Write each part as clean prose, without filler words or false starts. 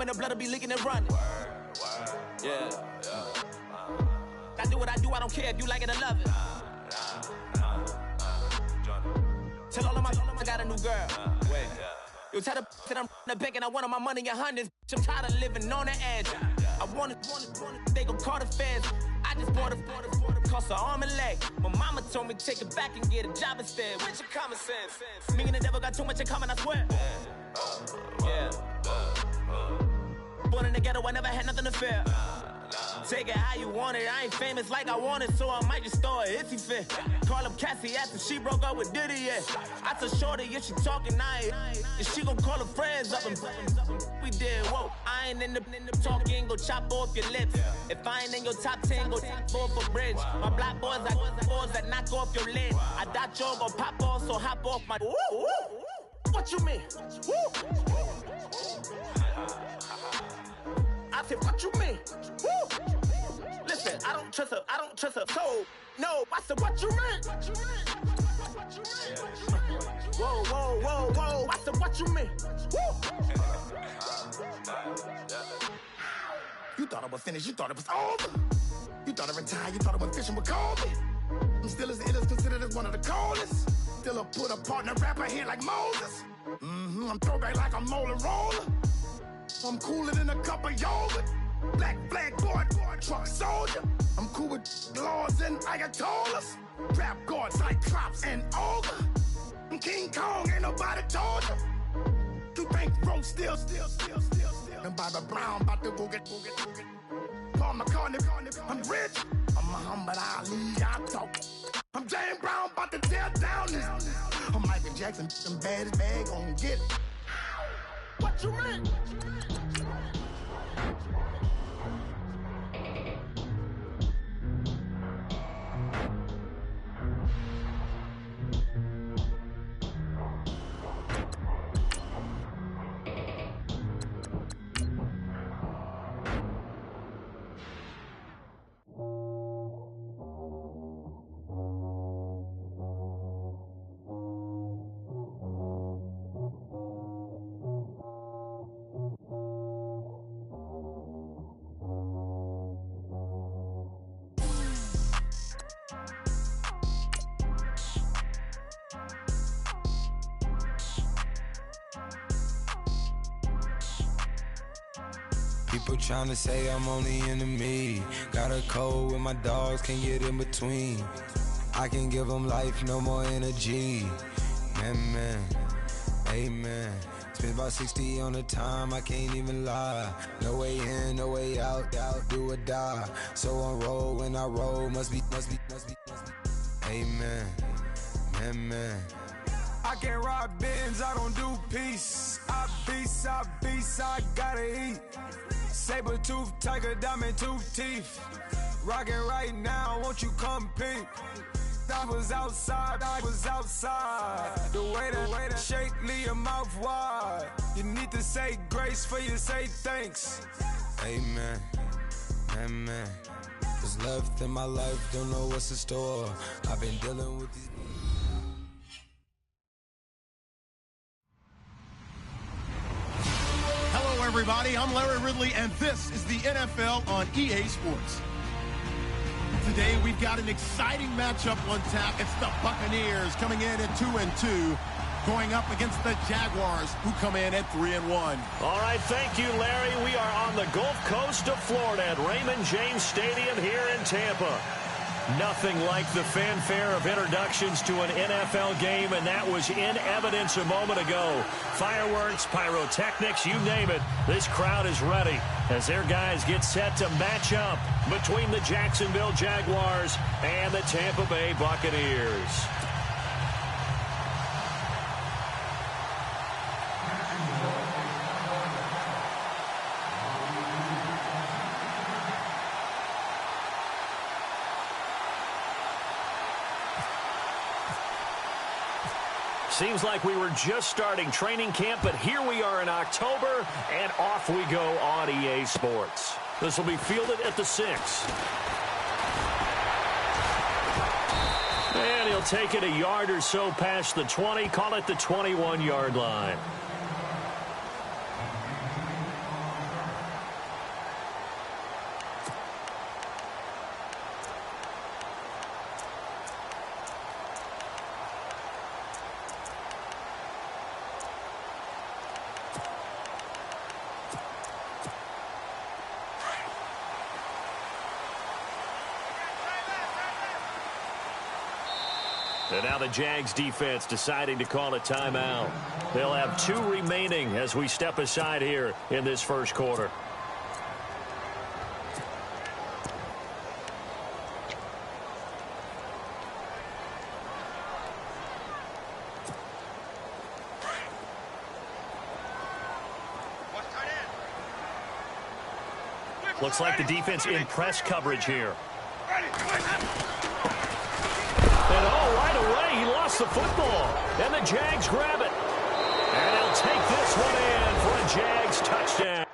and the blood will be leaking and running. Yeah. I do what I do, I don't care if you like it or love it. Tell all of my I got a new girl. Wait. You tell the that I'm the bank and I want all my money in hundreds. I'm tired of living on the edge. I want it, they gon' call the feds. I just bought a cost an arm and leg. My mama told me take it back and get a job instead. Where's your common sense? Me and the devil got too much in common, I swear. Yeah. Born in the ghetto, I never had nothing to fear. Take it how you want it. I ain't famous like I want it, so I might just throw a hissy fit. Call up Cassie after she broke up with Diddy, yeah. I told Shorty if she talking, and she gon' call her friends up and we did, whoa. I ain't in the talking, go chop off your lips. If I ain't in your top 10, go top 4 for bridge. My black boys, I got boys that knock off your lid. I thought y'all gon' pop off, so hop off my. What you mean? I said, what you mean? Woo! Listen, I don't trust her soul. No, I said, what you mean? Whoa. I said, what you mean? Woo! You thought it was finished, you thought it was over. You thought it retired, you thought it was fishing with Kobe. I'm still as ill as considered as one of the coldest. Still a put a partner rapper here like Moses. I'm throwback like a molar roller. I'm cooler than a cup of yogurt. Black flag boy, truck soldier. I'm cool with laws and Ayatollahs. Rap god, Cyclops and Ogre. I'm King Kong, ain't nobody told you. You think road still. And Bobby Brown about to go get. Paul McCartney, I'm rich. I'm Muhammad Ali, I talk. I'm James Brown, about to tear down this. I'm Michael Jackson, them bad as bag gon' get it. What you mean? People tryna say I'm on the enemy. Got a code with my dogs, can't get in between. I can give them life, no more energy. Man, amen. Spent about 60 on the time, I can't even lie. No way in, no way out, do or die. So on roll, when I roll, must be. Amen, man. I can't rob Benz, I don't do peace. I beast, I gotta eat. Saber tooth, tiger, diamond tooth teeth. Rockin' right now, won't you come peep? I was outside. The way to shake, leave your mouth wide. You need to say grace for you say thanks. Amen, amen. What's left in my life, don't know what's in store. I've been dealing with these. Hello, everybody. I'm Larry Ridley, and this is the NFL on EA Sports. Today, we've got an exciting matchup on tap. It's the Buccaneers coming in at 2-2, going up against the Jaguars, who come in at 3-1. All right, thank you, Larry. We are on the Gulf Coast of Florida at Raymond James Stadium here in Tampa. Nothing like the fanfare of introductions to an NFL game, and that was in evidence a moment ago. Fireworks, pyrotechnics, you name it. This crowd is ready as their guys get set to match up between the Jacksonville Jaguars and the Tampa Bay Buccaneers. Seems like we were just starting training camp, but here we are in October, and off we go on EA Sports. This will be fielded at the 6. And he'll take it a yard or so past the 20, call it the 21-yard line. And now the Jags defense deciding to call a timeout. They'll have 2 remaining as we step aside here in this first quarter. Looks like the defense in press coverage here. And right away, he lost the football. And the Jags grab it. And he'll take this one in for a Jags touchdown.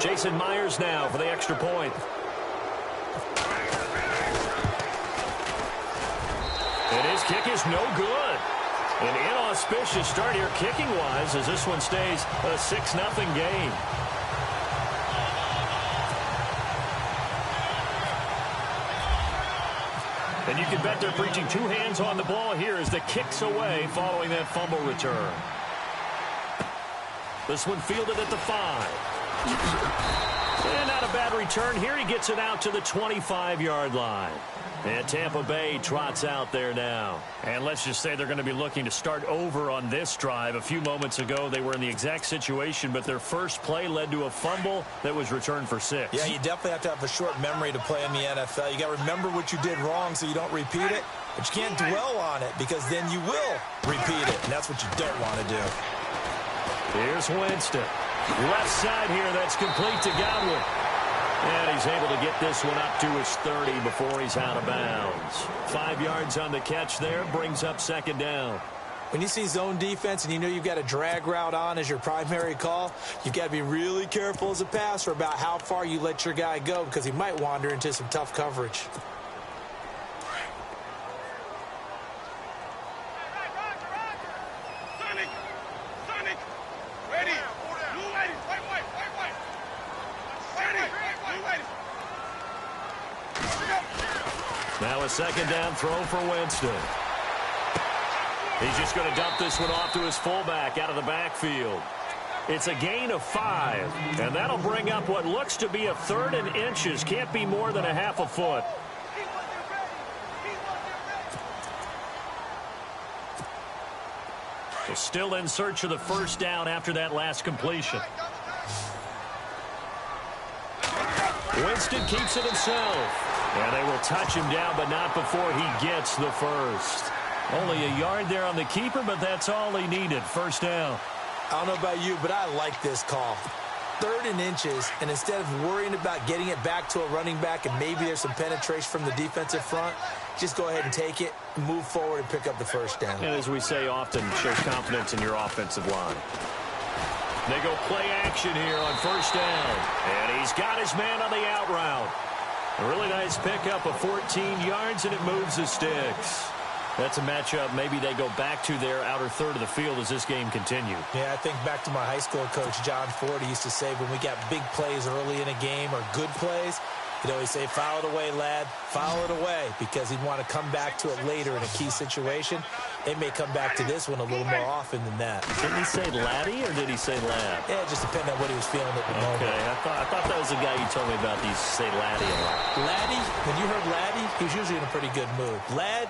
Jason Myers now for the extra point. And his kick is no good. An inauspicious start here kicking-wise as this one stays a 6-0 game. And you can bet they're preaching 2 hands on the ball here as the kick's away following that fumble return. This one fielded at the 5. And not a bad return here. He gets it out to the 25-yard line. And Tampa Bay trots out there now. And let's just say they're going to be looking to start over on this drive. A few moments ago, they were in the exact situation, but their first play led to a fumble that was returned for 6. Yeah, you definitely have to have a short memory to play in the NFL. You got to remember what you did wrong so you don't repeat it, but you can't dwell on it because then you will repeat it, and that's what you don't want to do. Here's Winston. Left side here, that's complete to Godwin. And he's able to get this one up to his 30 before he's out of bounds. 5 yards on the catch there, brings up second down. When you see zone defense and you know you've got a drag route on as your primary call, you've got to be really careful as a passer about how far you let your guy go because he might wander into some tough coverage. Now a second down throw for Winston. He's just going to dump this one off to his fullback out of the backfield. It's a gain of 5, and that'll bring up what looks to be a 3rd and inches. Can't be more than a half a foot. So still in search of the first down after that last completion. Winston keeps it himself. And they will touch him down, but not before he gets the first. Only a yard there on the keeper, but that's all he needed. First down. I don't know about you, but I like this call. 3rd and inches, and instead of worrying about getting it back to a running back and maybe there's some penetration from the defensive front, just go ahead and take it, move forward, and pick up the first down. And as we say often, shows confidence in your offensive line. They go play action here on first down. And he's got his man on the out route. A really nice pickup of 14 yards, and it moves the sticks. That's a matchup maybe they go back to their outer third of the field as this game continues. Yeah, I think back to my high school coach, John Ford. He used to say when we got big plays early in a game or good plays, he'd always say, foul it away, lad, foul it away, because he'd want to come back to it later in a key situation. They may come back to this one a little more often than that. Didn't he say laddie or did he say lad? Yeah, it just depended on what he was feeling at the moment. Okay, I thought that was the guy you told me about. He used to say laddie a lot. Laddie, when you heard laddie, he was usually in a pretty good mood. Lad,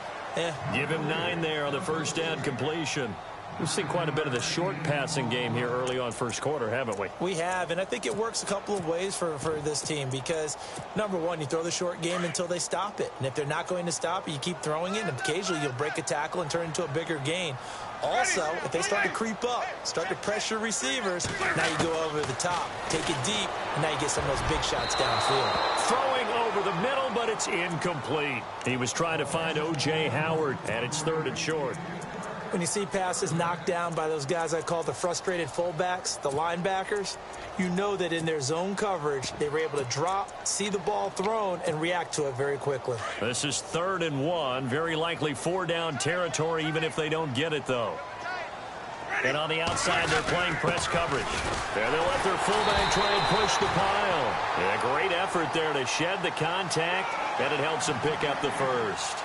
Give him 9 there on the first down completion. We've seen quite a bit of the short passing game here early on first quarter, haven't we? We have, and I think it works a couple of ways for this team because, number one, you throw the short game until they stop it. And if they're not going to stop it, you keep throwing it, and occasionally you'll break a tackle and turn it into a bigger gain. Also, if they start to creep up, start to pressure receivers, now you go over the top, take it deep, and now you get some of those big shots downfield. Throwing over the middle, but it's incomplete. He was trying to find O.J. Howard, and it's 3rd and short. When you see passes knocked down by those guys I call the frustrated fullbacks, the linebackers, you know that in their zone coverage, they were able to drop, see the ball thrown, and react to it very quickly. This is 3rd and 1. Very likely 4-down territory, even if they don't get it, though. And on the outside, they're playing press coverage. And they'll let their fullback try and push the pile. Yeah, great effort there to shed the contact, and it helps him pick up the first.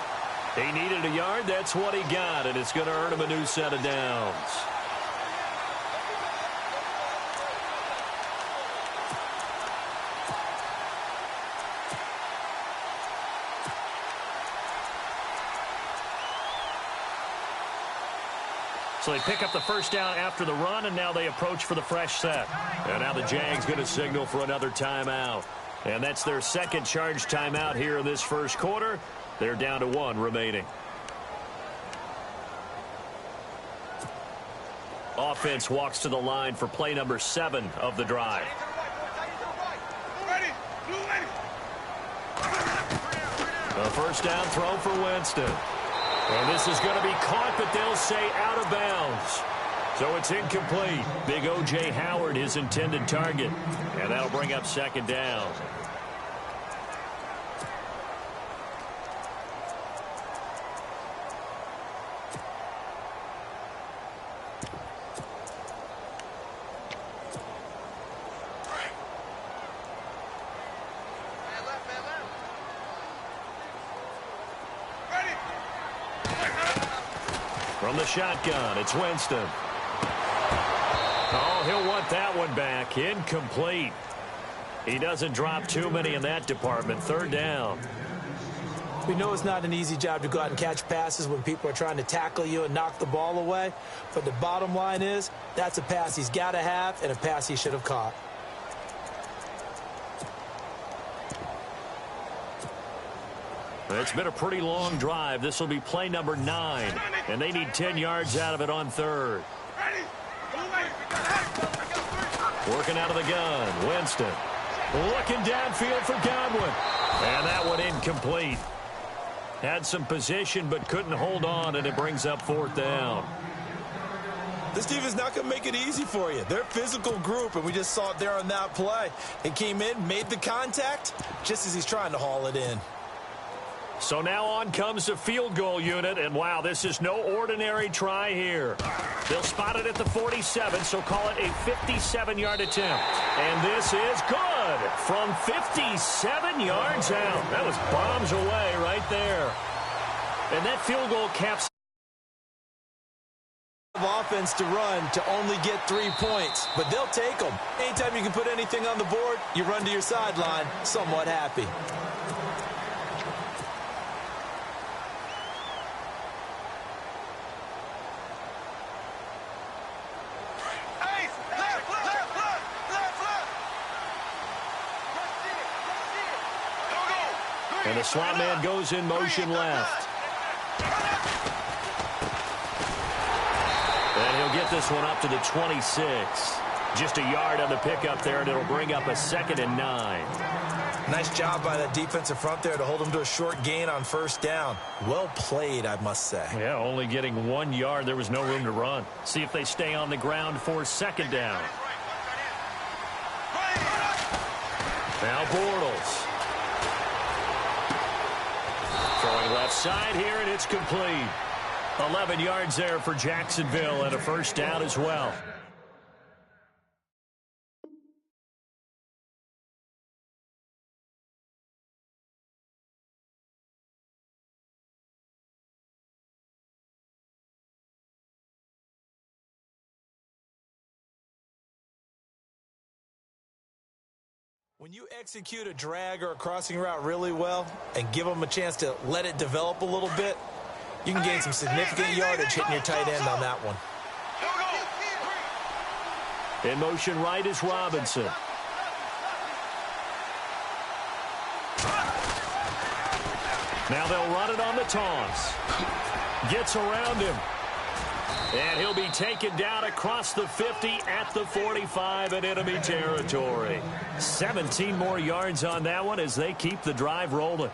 He needed a yard. That's what he got, and it's going to earn him a new set of downs. So they pick up the first down after the run, and now they approach for the fresh set. And now the Jags going to signal for another timeout. And that's their second charge timeout here in this first quarter. They're down to 1 remaining. Offense walks to the line for play number 7 of the drive. A first down throw for Winston. And this is going to be caught, but they'll say out of bounds. So it's incomplete. Big O.J. Howard, his intended target. And that'll bring up second down. From the shotgun, it's Winston. Oh, he'll want that one back. Incomplete. He doesn't drop too many in that department. 3rd down. We know it's not an easy job to go out and catch passes when people are trying to tackle you and knock the ball away. But the bottom line is, that's a pass he's got to have and a pass he should have caught. It's been a pretty long drive. This will be play number 9, and they need 10 yards out of it on 3rd. Working out of the gun, Winston. Looking downfield for Godwin. And that one incomplete. Had some position but couldn't hold on, and it brings up 4th down. This team is not going to make it easy for you. They're a physical group, and we just saw it there on that play. He came in, made the contact, just as he's trying to haul it in. So now on comes the field goal unit, and wow, this is no ordinary try here. They'll spot it at the 47, so call it a 57-yard attempt. And this is good from 57 yards out. That was bombs away right there. And that field goal caps offense to run to only get 3 points, but they'll take them. Anytime you can put anything on the board, you run to your sideline somewhat happy. And the slot man goes in motion left. And he'll get this one up to the 26. Just a yard on the pickup there, and it'll bring up a 2nd and 9. Nice job by that defensive front there to hold him to a short gain on 1st down. Well played, I must say. Yeah, only getting 1 yard. There was no room to run. See if they stay on the ground for 2nd down. Now Bortles. Throwing left side here, and it's complete. 11 yards there for Jacksonville, and a 1st down as well. When you execute a drag or a crossing route really well and give them a chance to let it develop a little bit, you can gain some significant yardage hitting your tight end on that one. In motion right is Robinson. Now they'll run it on the toss. Gets around him. And he'll be taken down across the 50 at the 45 in enemy territory. 17 more yards on that one as they keep the drive rolling.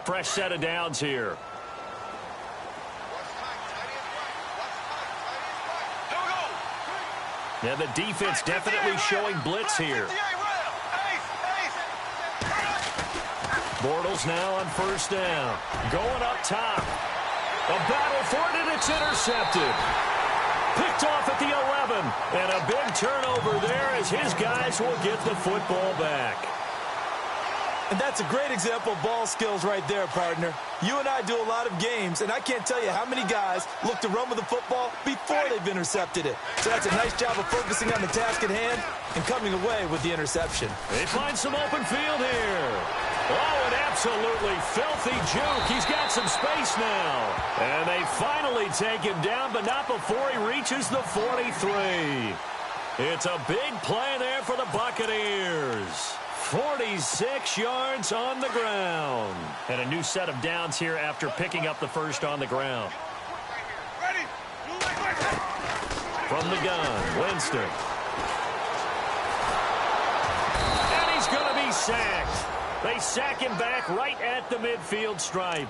Fresh set of downs here. Yeah, the defense definitely showing blitz here. Bortles now on first down. Going up top. A battle for it, and it's intercepted. Picked off at the 11. And a big turnover there as his guys will get the football back. And that's a great example of ball skills right there, partner. You and I do a lot of games, and I can't tell you how many guys look to run with the football before they've intercepted it. So that's a nice job of focusing on the task at hand and coming away with the interception. They find some open field here. Oh, an absolutely filthy juke. He's got some space now. And they finally take him down, but not before he reaches the 43. It's a big play there for the Buccaneers. 46 yards on the ground. And a new set of downs here after picking up the first on the ground. From the gun, Winston. And he's going to be sacked. They sack him back right at the midfield stripe.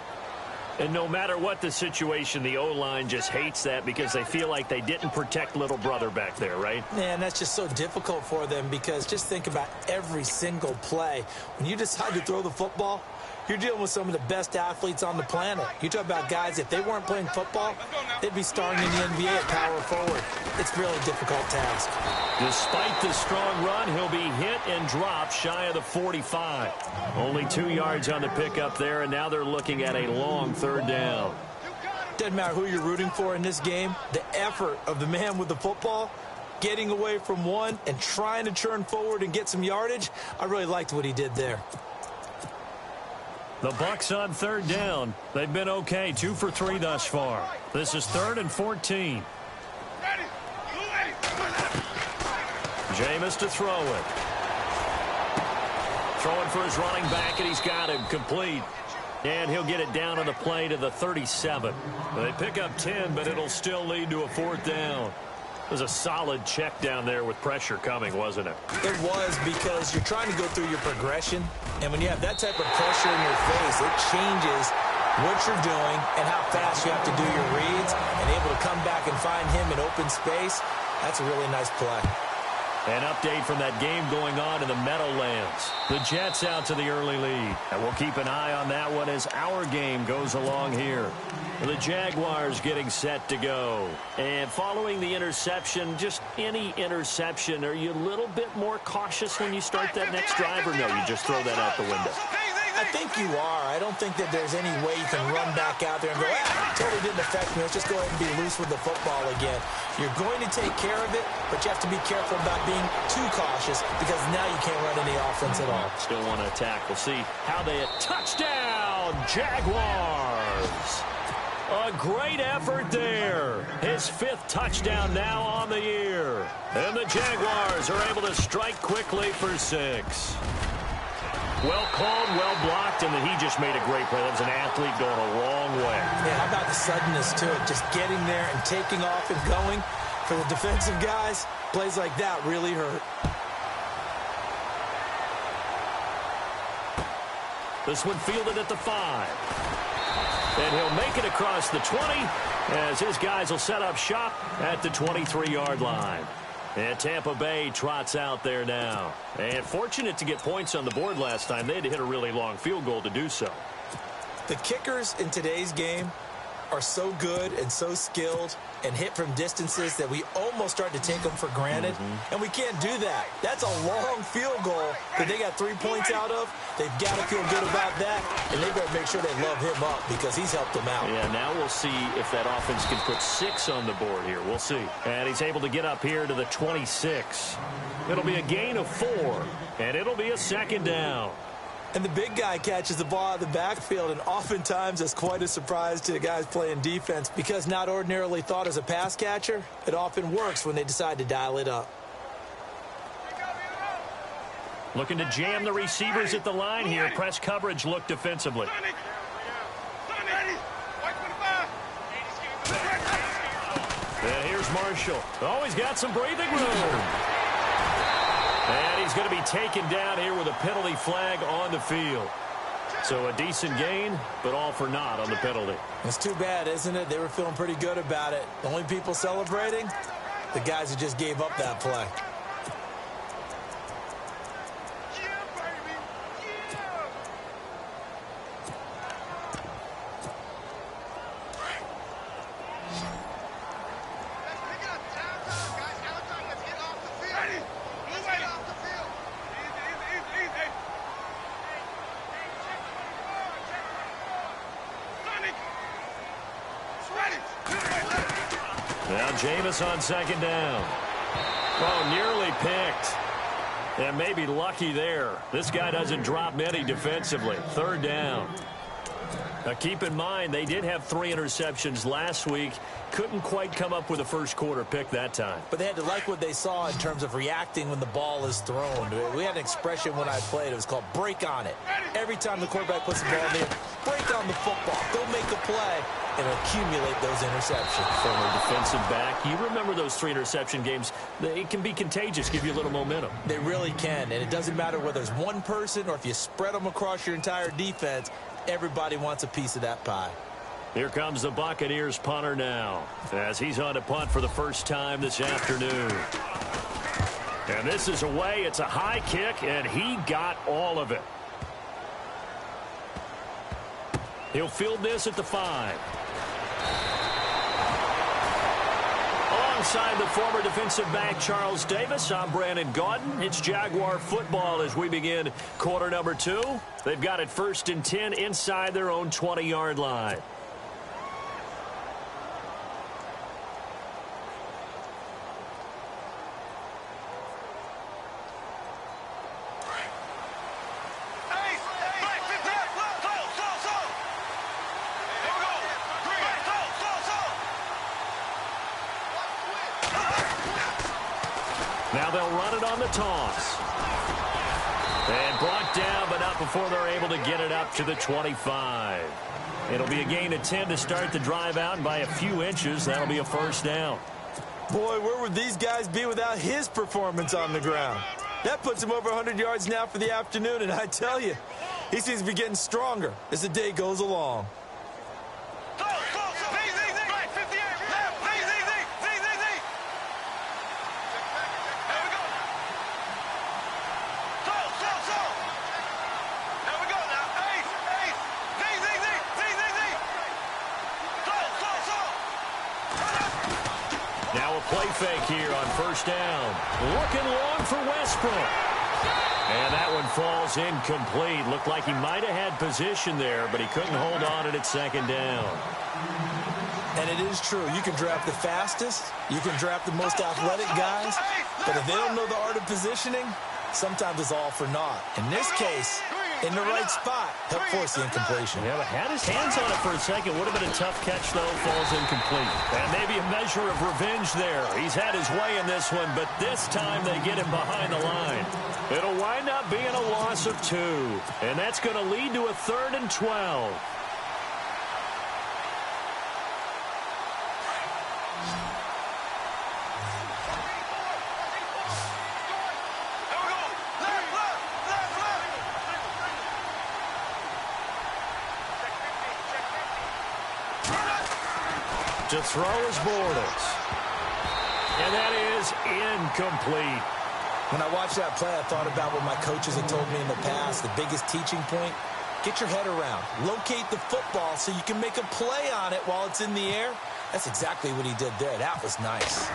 And no matter what the situation, the O-line just hates that because they feel like they didn't protect little brother back there, right? Man, that's just so difficult for them because just think about every single play. When you decide to throw the football, you're dealing with some of the best athletes on the planet. You talk about guys, if they weren't playing football, they'd be starring in the NBA at power forward. It's a really difficult task. Despite the strong run, he'll be hit and dropped shy of the 45. Only 2 yards on the pickup there, and now they're looking at a long third down. Doesn't matter who you're rooting for in this game. The effort of the man with the football, getting away from one and trying to turn forward and get some yardage, I really liked what he did there. The Bucs on third down. They've been okay, 2 for 3 thus far. This is 3rd and 14. Jameis to throw it. Throwing for his running back, and he's got him complete. And he'll get it down on the play to the 37. They pick up 10, but it'll still lead to a 4th down. It was a solid check down there with pressure coming, wasn't it? It was, because you're trying to go through your progression, and when you have that type of pressure in your face, it changes what you're doing and how fast you have to do your reads, and able to come back and find him in open space. That's a really nice play. An update from that game going on in the Meadowlands. The Jets out to the early lead. And we'll keep an eye on that one as our game goes along here. The Jaguars getting set to go. And following the interception, just any interception, are you a little bit more cautious when you start that next drive, or no, you just throw that out the window? I think you are. I don't think that there's any way you can run back out there and go, totally didn't affect me. Let's just go ahead and be loose with the football again. You're going to take care of it, but you have to be careful about being too cautious because now you can't run any offense at all. Still want to attack. We'll see how they touchdown, Jaguars. A great effort there. His 5th touchdown now on the year. And the Jaguars are able to strike quickly for 6. Well called, well blocked, and then he just made a great play. That was an athlete going a long way. Yeah, how about the suddenness to it? Just getting there and taking off and going. For the defensive guys, plays like that really hurt. This one fielded at the 5. And he'll make it across the 20 as his guys will set up shop at the 23-yard line. And Tampa Bay trots out there now. And fortunate to get points on the board last time. They had to hit a really long field goal to do so. The kickers in today's game are so good and so skilled and hit from distances that we almost start to take them for granted. And we can't do that. That's a long field goal that they got 3 points out of. They've got to feel good about that, and they better make sure they love him up because he's helped them out. Yeah, now we'll see if that offense can put 6 on the board here. We'll see. And he's able to get up here to the 26. It'll be a gain of 4, and it'll be a 2nd down. And the big guy catches the ball out of the backfield, and oftentimes it's quite a surprise to the guys playing defense because not ordinarily thought as a pass catcher, it often works when they decide to dial it up. Looking to jam the receivers at the line here. Press coverage look defensively. And here's Marshall. Oh, he's got some breathing room. And he's going to be taken down here with a penalty flag on the field. So a decent gain, but all for naught on the penalty. It's too bad, isn't it? They were feeling pretty good about it. The only people celebrating, the guys who just gave up that play. Now Jameis on second down. Oh, nearly picked. And maybe lucky there. This guy doesn't drop many defensively. Third down. Now keep in mind, they did have 3 interceptions last week. Couldn't quite come up with a first quarter pick that time. But they had to like what they saw in terms of reacting when the ball is thrown. We had an expression when I played. It was called break on it. Every time the quarterback puts the ball in there, break on the football. Go make a play and accumulate those interceptions. Former defensive back. You remember those 3 interception games. They can be contagious, give you a little momentum. They really can. And it doesn't matter whether it's one person or if you spread them across your entire defense. Everybody wants a piece of that pie. Here comes the Buccaneers punter now, as he's on to punt for the first time this afternoon. And this is away. It's a high kick, and he got all of it. He'll field this at the 5. Alongside the former defensive back Charles Davis, I'm Brandon Gaudin. It's Jaguar football as we begin quarter number 2. They've got it 1st and 10 inside their own 20-yard line. Now they'll run it on the toss. And brought down, but not before they're able to get it up to the 25. It'll be a gain of 10 to start the drive out, and by a few inches, that'll be a first down. Boy, where would these guys be without his performance on the ground? That puts him over 100 yards now for the afternoon, and I tell you, he seems to be getting stronger as the day goes along. Now a play fake here on first down. Looking long for Westbrook. And that one falls incomplete. Looked like he might have had position there, but he couldn't hold on it at second down. And it is true. You can draft the fastest. You can draft the most athletic guys. But if they don't know the art of positioning, sometimes it's all for naught. In this case, in the right spot, help force the incompletion. Yeah, but had his hands on it for a second. Would have been a tough catch, though. Falls incomplete. And maybe a measure of revenge there. He's had his way in this one, but this time they get him behind the line. It'll wind up being a loss of 2. And that's going to lead to a 3rd and 12. To throw is Bortles. And that is incomplete. When I watched that play, I thought about what my coaches had told me in the past. The biggest teaching point, get your head around. Locate the football so you can make a play on it while it's in the air. That's exactly what he did there. That was nice.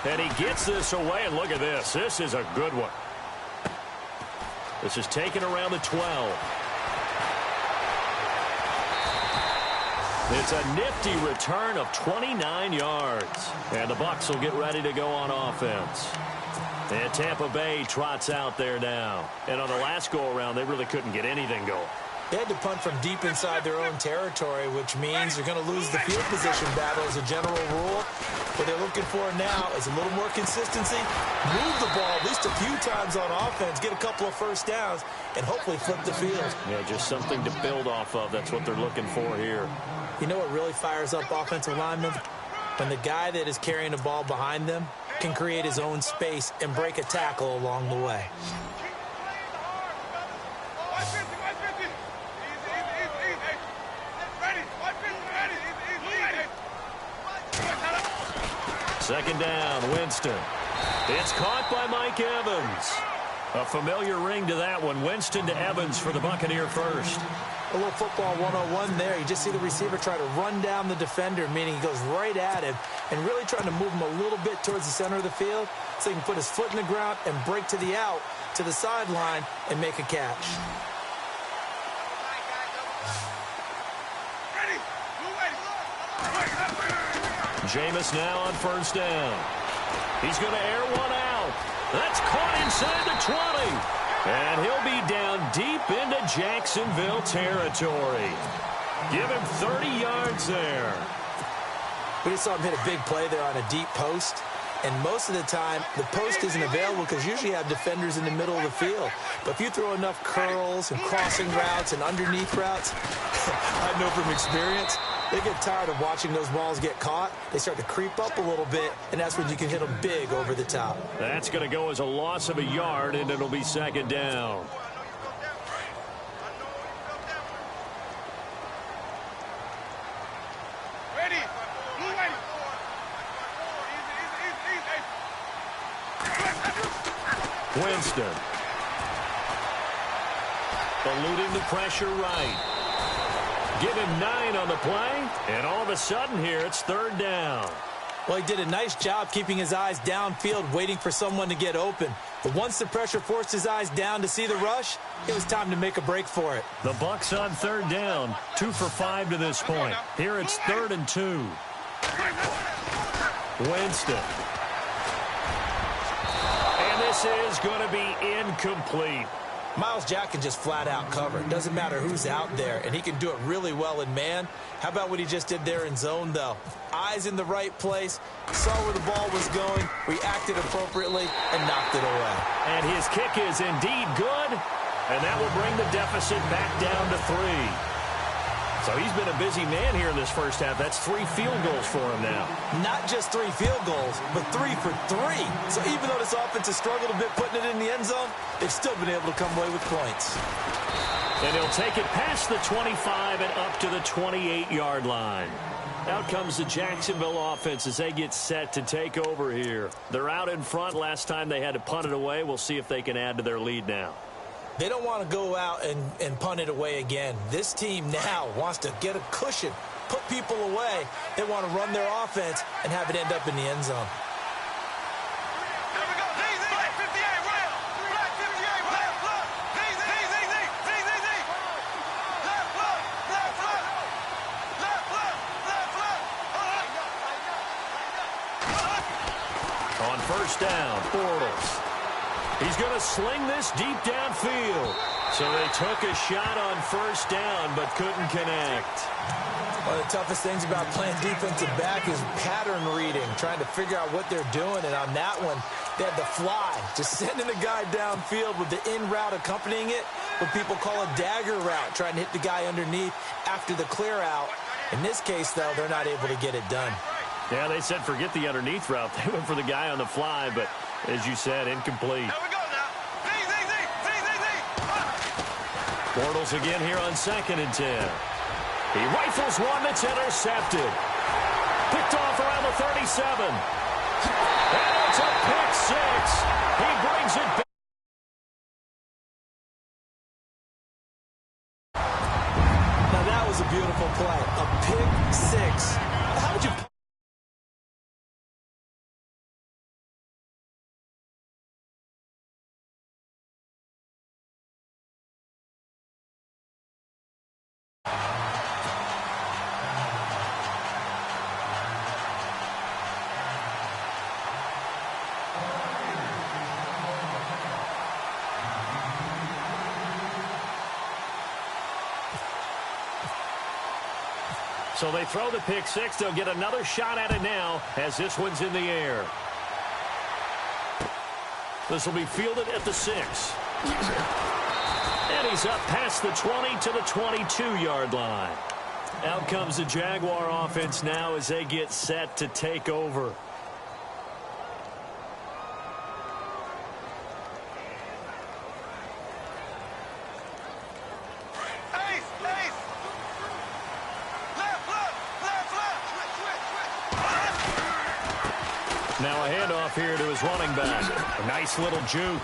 And he gets this away, and look at this. This is a good one. This is taken around the 12. It's a nifty return of 29 yards. And the Bucs will get ready to go on offense. And Tampa Bay trots out there now. And on the last go-around, they really couldn't get anything going. They had to punt from deep inside their own territory, which means they're going to lose the field position battle as a general rule. What they're looking for now is a little more consistency, move the ball at least a few times on offense, get a couple of first downs, and hopefully flip the field. Yeah, just something to build off of. That's what they're looking for here. You know what really fires up offensive linemen? When the guy that is carrying the ball behind them can create his own space and break a tackle along the way. Second down, Winston. It's caught by Mike Evans. A familiar ring to that one. Winston to Evans for the Buccaneer first. A little football 101 there. You just see the receiver try to run down the defender, meaning he goes right at him and really trying to move him a little bit towards the center of the field so he can put his foot in the ground and break to the out, to the sideline, and make a catch. Jameis now on first down. He's going to air one out. That's caught inside the 20. And he'll be down deep into Jacksonville territory. Give him 30 yards there. We just saw him hit a big play there on a deep post. And most of the time, the post isn't available because usually you have defenders in the middle of the field. But if you throw enough curls and crossing routes and underneath routes, I know from experience, they get tired of watching those balls get caught. They start to creep up a little bit, and that's when you can hit them big over the top. That's going to go as a loss of a yard, and it'll be second down. Winston. Eluding the pressure right. Give him 9 on the play, and all of a sudden here, it's third down. Well, he did a nice job keeping his eyes downfield, waiting for someone to get open. But once the pressure forced his eyes down to see the rush, it was time to make a break for it. The Bucs on third down, 2 for 5 to this point. Here it's 3rd and 2. Winston. And this is going to be incomplete. Myles Jack can just flat out cover. It doesn't matter who's out there, and he can do it really well in man. How about what he just did there in zone, though? Eyes in the right place, saw where the ball was going, reacted appropriately, and knocked it away. And his kick is indeed good, and that will bring the deficit back down to 3. So he's been a busy man here in this first half. That's 3 field goals for him now. Not just 3 field goals, but 3 for 3. So even though this offense has struggled a bit putting it in the end zone, they've still been able to come away with points. And he'll take it past the 25 and up to the 28-yard line. Out comes the Jacksonville offense as they get set to take over here. They're out in front. Last time they had to punt it away. We'll see if they can add to their lead now. They don't want to go out and punt it away again. This team now wants to get a cushion, put people away. They want to run their offense and have it end up in the end zone. On first down, Bortles. He's going to sling this deep downfield. So they took a shot on first down, but couldn't connect. One of the toughest things about playing defensive back is pattern reading, trying to figure out what they're doing. And on that one, they had the fly, just sending the guy downfield with the in route accompanying it, what people call a dagger route, trying to hit the guy underneath after the clear out. In this case, though, they're not able to get it done. Yeah, they said forget the underneath route. They went for the guy on the fly, but as you said, incomplete. Bortles again here on 2nd and 10. He rifles one that's intercepted. Picked off around the 37. And it's a pick 6. He brings it back. Now that was a beautiful play. A pick 6. How would you... So they throw the pick 6. They'll get another shot at it now as this one's in the air. This will be fielded at the 6. And he's up past the 20 to the 22-yard line. Out comes the Jaguar offense now as they get set to take over. Now a handoff here to his running back. A nice little juke.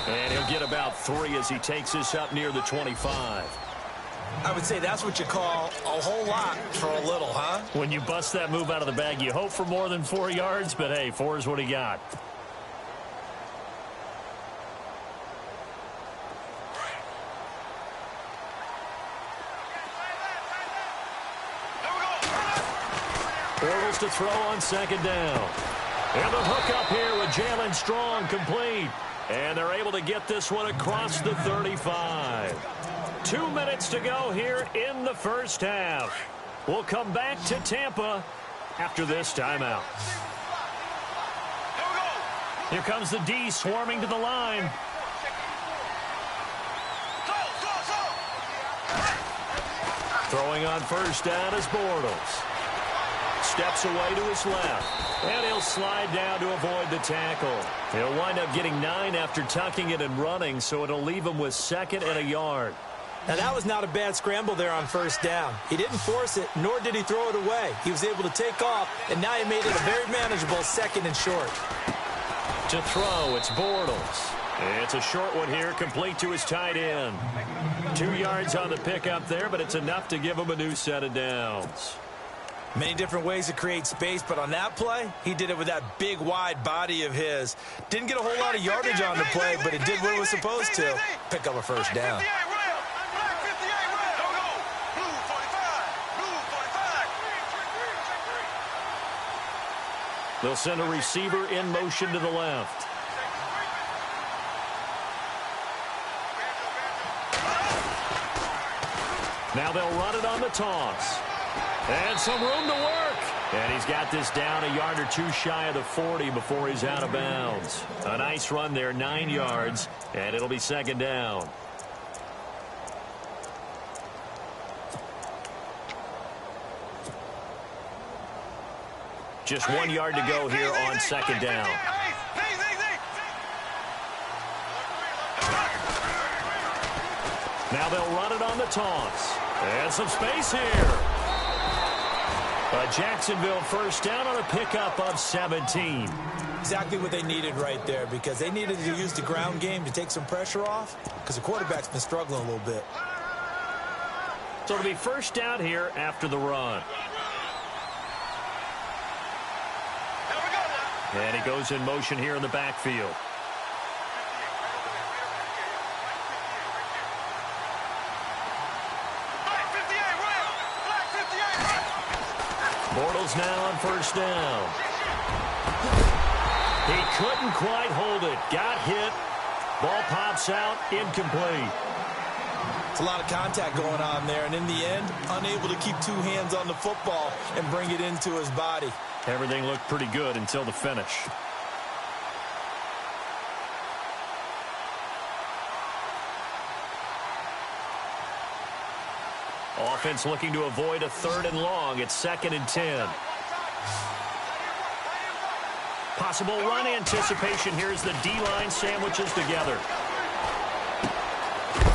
And he'll get about 3 as he takes this up near the 25. I would say that's what you call a whole lot for a little, huh? When you bust that move out of the bag, you hope for more than 4 yards, but hey, 4 is what he got. Bortles to throw on second down. And the hook up here with Jalen Strong complete. And they're able to get this one across the 35. 2 minutes to go here in the first half. We'll come back to Tampa after this timeout. Here comes the D swarming to the line. Throwing on first down is Bortles. Steps away to his left. And he'll slide down to avoid the tackle. He'll wind up getting 9 after tucking it and running, so it'll leave him with 2nd and a yard. Now, that was not a bad scramble there on first down. He didn't force it, nor did he throw it away. He was able to take off, and now he made it a very manageable 2nd and short. To throw, it's Bortles. It's a short one here, complete to his tight end. 2 yards on the pickup there, but it's enough to give him a new set of downs. Many different ways to create space, but on that play, he did it with that big, wide body of his. Didn't get a whole lot of yardage on the play, but it did what it was supposed to. Pick up a first down. They'll send a receiver in motion to the left. Now they'll run it on the toss. And some room to work. And he's got this down a yard or 2 shy of the 40 before he's out of bounds. A nice run there, 9 yards, and it'll be 2nd down. Just 1 yard to go here on 2nd down. Now they'll run it on the toss. And some space here. A Jacksonville first down on a pickup of 17. Exactly what they needed right there, because they needed to use the ground game to take some pressure off, because the quarterback's been struggling a little bit. So it'll be first down here after the run. And he goes in motion here in the backfield. Bortles now on first down. He couldn't quite hold it. Got hit. Ball pops out. Incomplete. It's a lot of contact going on there, and in the end, unable to keep 2 hands on the football and bring it into his body. Everything looked pretty good until the finish. Offense looking to avoid a 3rd and long. It's 2nd and 10. Possible run anticipation. Here's the D-line sandwiches together.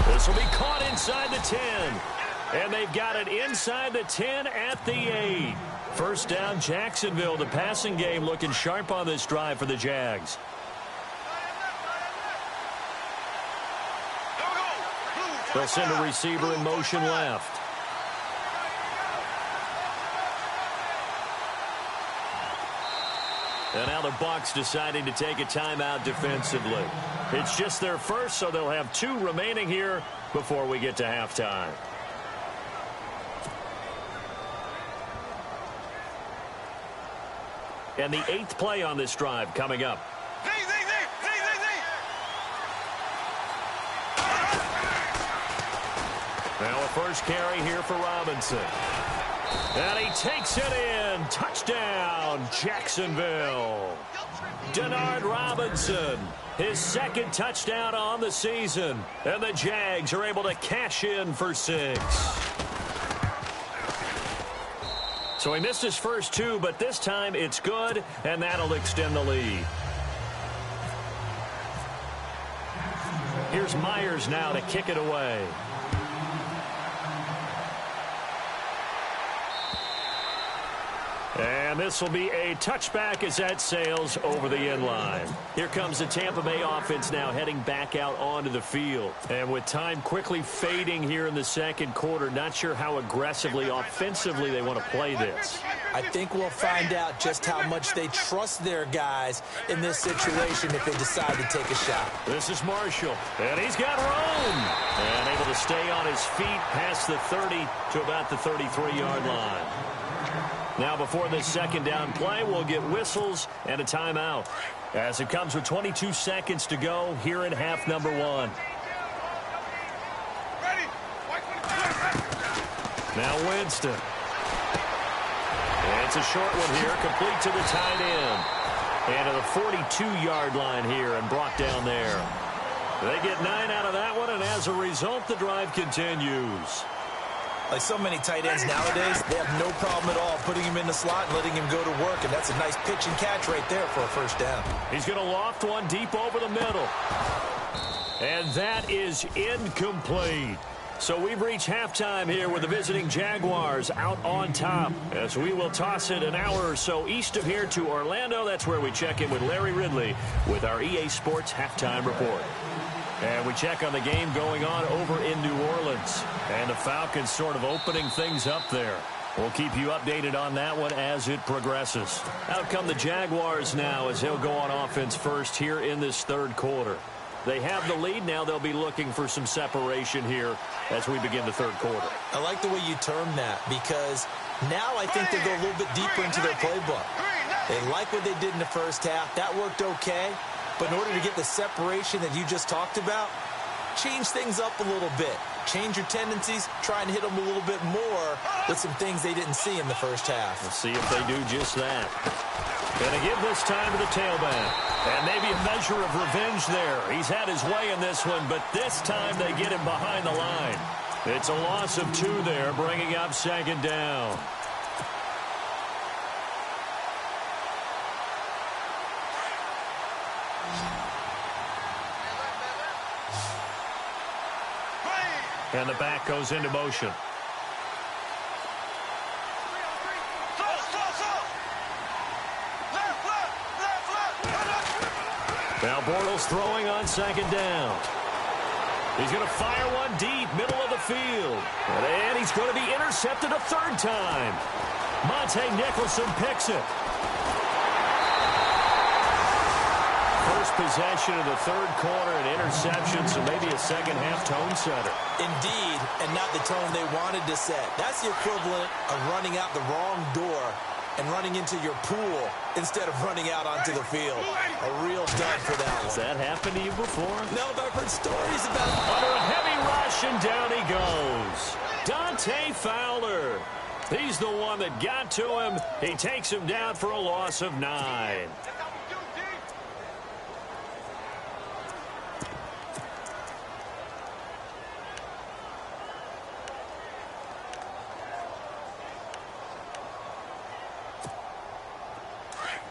This will be caught inside the 10. And they've got it inside the 10 at the 8. First down, Jacksonville. The passing game looking sharp on this drive for the Jags. They'll send a receiver in motion left. And now the Bucs deciding to take a timeout defensively. It's just their first, so they'll have 2 remaining here before we get to halftime. And the 8th play on this drive coming up. Now a first carry here for Robinson. And he takes it in. Touchdown, Jacksonville. Denard Robinson, his 2nd touchdown on the season. And the Jags are able to cash in for 6. So he missed his first 2, but this time it's good, and that'll extend the lead. Here's Myers now to kick it away. And this will be a touchback as that sails over the end line. Here comes the Tampa Bay offense now heading back out onto the field. And with time quickly fading here in the second quarter, not sure how aggressively, offensively they want to play this. I think we'll find out just how much they trust their guys in this situation if they decide to take a shot. This is Marshall, and he's got room. And able to stay on his feet past the 30 to about the 33-yard line. Now before this second down play, we'll get whistles and a timeout as it comes with 22 seconds to go here in half number one. Now Winston. It's a short one here, complete to the tight end. And to the 42-yard line here and brought down there. They get 9 out of that one, and as a result, the drive continues. Like so many tight ends nowadays, they have no problem at all putting him in the slot and letting him go to work, and that's a nice pitch and catch right there for a first down. He's going to loft one deep over the middle. And that is incomplete. So we've reached halftime here with the visiting Jaguars out on top as we will toss it an hour or so east of here to Orlando. That's where we check in with Larry Ridley with our EA Sports Halftime Report. And we check on the game going on over in New Orleans. And the Falcons sort of opening things up there. We'll keep you updated on that one as it progresses. Out come the Jaguars now as they'll go on offense first here in this third quarter. They have the lead. Now they'll be looking for some separation here as we begin the third quarter. I like the way you term that because now I think they go a little bit deeper into their playbook. They like what they did in the first half. That worked okay. But in order to get the separation that you just talked about, change things up a little bit. Change your tendencies. Try and hit them a little bit more with some things they didn't see in the first half. We'll see if they do just that. Going to give this time to the tailback. And maybe a measure of revenge there. He's had his way in this one, but this time they get him behind the line. It's a loss of 2 there, bringing up second down. And the back goes into motion. Now Bortles throwing on second down. He's going to fire one deep, middle of the field. And he's going to be intercepted a third time. Monte Nicholson picks it. First possession of the third quarter, an interception, so maybe a second-half tone setter. Indeed, and not the tone they wanted to set. That's the equivalent of running out the wrong door and running into your pool instead of running out onto the field. A real dud for that one. Has that happened to you before? No, but I've heard stories about it. Under a heavy rush, and down he goes. Dante Fowler. He's the one that got to him. He takes him down for a loss of 9.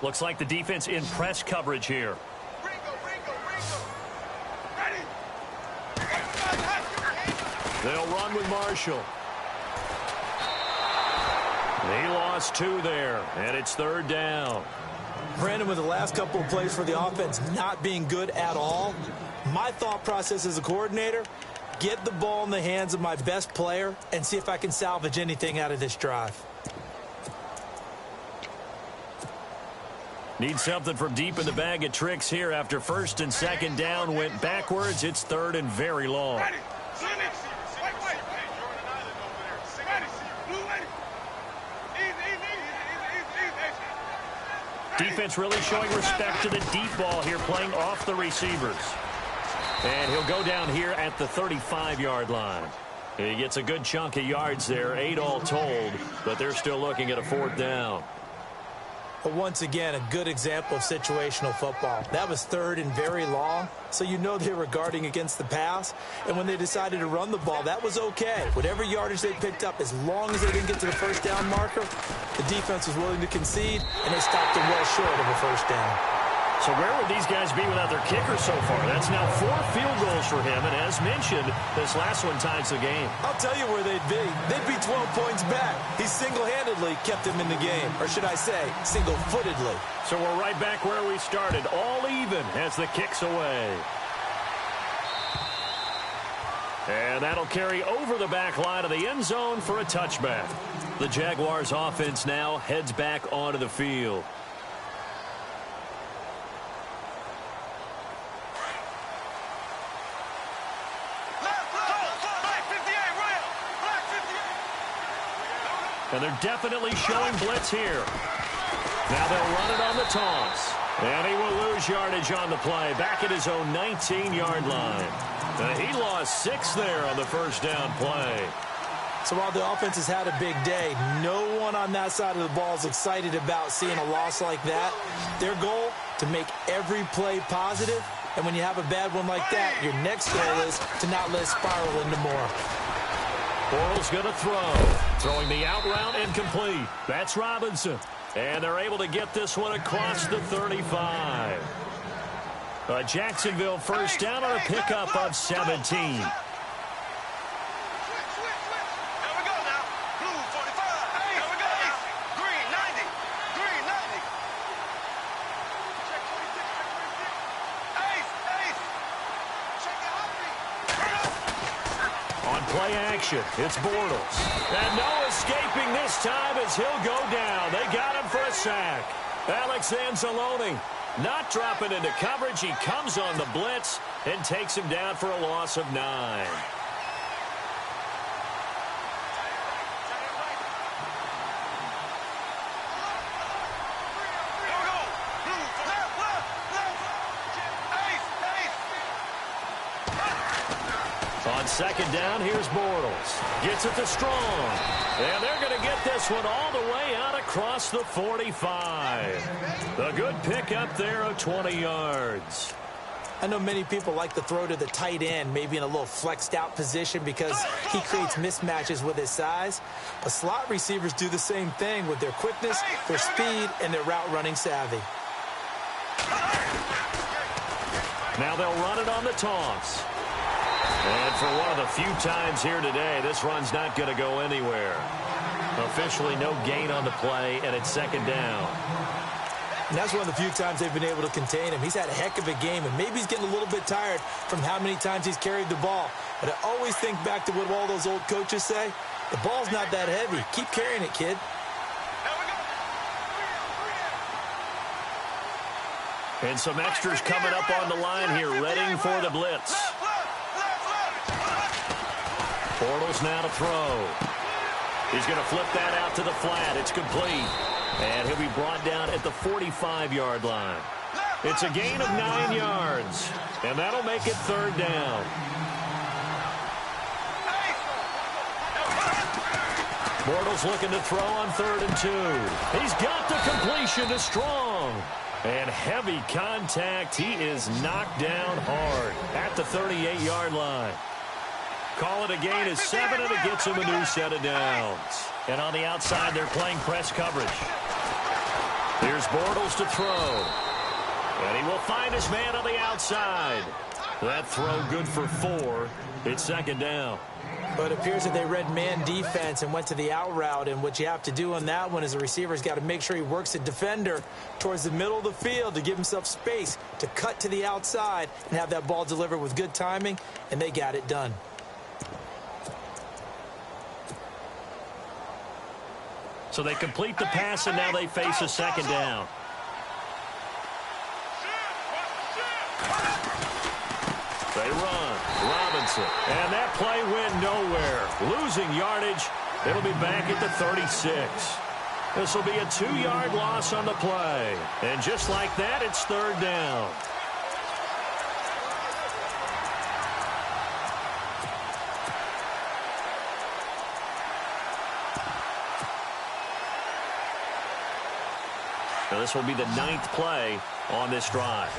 Looks like the defense in press coverage here. They'll run with Marshall. He lost 2 there, and it's third down. Brandon, with the last couple of plays for the offense not being good at all, my thought process as a coordinator, get the ball in the hands of my best player and see if I can salvage anything out of this drive. Need something from deep in the bag of tricks here after first and second down went backwards. It's third and very long. Defense really showing respect to the deep ball here, playing off the receivers. And he'll go down here at the 35-yard line. He gets a good chunk of yards there, 8 all told, but they're still looking at a fourth down. But once again, a good example of situational football. That was third and very long, so you know they were guarding against the pass. And when they decided to run the ball, that was okay. Whatever yardage they picked up, as long as they didn't get to the first down marker, the defense was willing to concede, and they stopped them well short of a first down. So where would these guys be without their kicker so far? That's now 4 field goals for him, and as mentioned, this last one ties the game. I'll tell you where they'd be. They'd be 12 points back. He single-handedly kept them in the game, or should I say, single-footedly. So we're right back where we started, all even as the kick's away. And that'll carry over the back line of the end zone for a touchback. The Jaguars offense now heads back onto the field. And they're definitely showing blitz here. Now they'll run it on the toss. And he will lose yardage on the play, back at his own 19-yard line. He lost 6 there on the first down play. So while the offense has had a big day, no one on that side of the ball is excited about seeing a loss like that. Their goal, to make every play positive. And when you have a bad one like that, your next goal is to not let it spiral into more. Bortles going to throw. Throwing the out route incomplete. That's Robinson. And they're able to get this one across the 35. A Jacksonville first down on a pickup of 17. Play action. It's Bortles. And no escaping this time as he'll go down. They got him for a sack. Alex Anzalone not dropping into coverage. He comes on the blitz and takes him down for a loss of 9. On second down, here's Bortles. Gets it to Strong. And they're going to get this one all the way out across the 45. A good pick up there of 20 yards. I know many people like to throw to the tight end, maybe in a little flexed out position because he creates mismatches with his size. But slot receivers do the same thing with their quickness, their speed, and their route running savvy. Now they'll run it on the toss. And for one of the few times here today, this run's not going to go anywhere. Officially no gain on the play, and it's second down. And that's one of the few times they've been able to contain him. He's had a heck of a game, and maybe he's getting a little bit tired from how many times he's carried the ball. But I always think back to what all those old coaches say. The ball's not that heavy. Keep carrying it, kid. And some extras coming up on the line here, readying for the blitz. Bortles now to throw. He's going to flip that out to the flat. It's complete. And he'll be brought down at the 45-yard line. It's a gain of 9 yards. And that'll make it third down. Bortles looking to throw on 3rd and 2. He's got the completion to Strong. And heavy contact. He is knocked down hard at the 38-yard line. Call it a gain of 7, and it gets him a new set of downs. And on the outside, they're playing press coverage. Here's Bortles to throw. And he will find his man on the outside. That throw good for 4. It's second down. But it appears that they read man defense and went to the out route. And what you have to do on that one is the receiver's got to make sure he works the defender towards the middle of the field to give himself space to cut to the outside and have that ball delivered with good timing. And they got it done. So they complete the pass, and now they face a second down. They run. Robinson. And that play went nowhere. Losing yardage. It'll be back at the 36. This will be a 2-yard loss on the play. And just like that, it's third down. Now this will be the 9th play on this drive.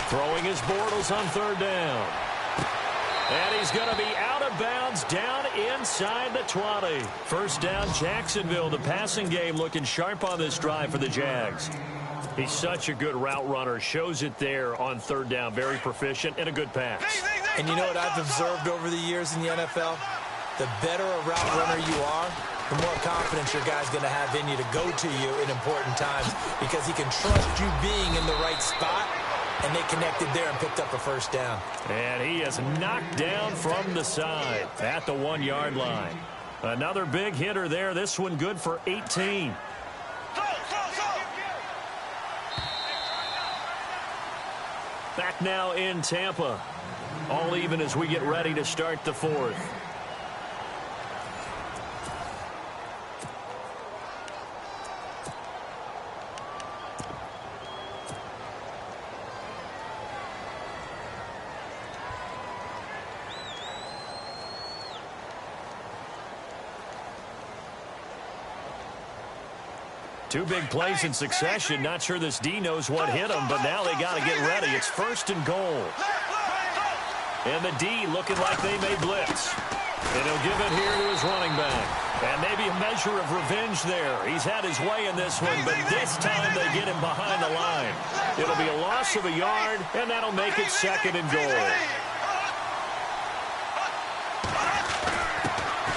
Throwing his Bortles on 3rd down. And he's going to be out of bounds down inside the 20. First down, Jacksonville. The passing game looking sharp on this drive for the Jags. He's such a good route runner. Shows it there on third down. Very proficient and a good pass. And you know what I've observed over the years in the NFL? The better a route runner you are, the more confidence your guy's going to have in you to go to you in important times because he can trust you being in the right spot, and they connected there and picked up a first down. And he is knocked down from the side at the 1-yard line. Another big hitter there. This one good for 18. Back now in Tampa. All even as we get ready to start the fourth. Two big plays in succession. Not sure this D knows what hit him, but now they got to get ready. It's first and goal. And the D looking like they may blitz. And he'll give it here to his running back. And maybe a measure of revenge there. He's had his way in this one, but this time they get him behind the line. It'll be a loss of a yard, and that'll make it second and goal.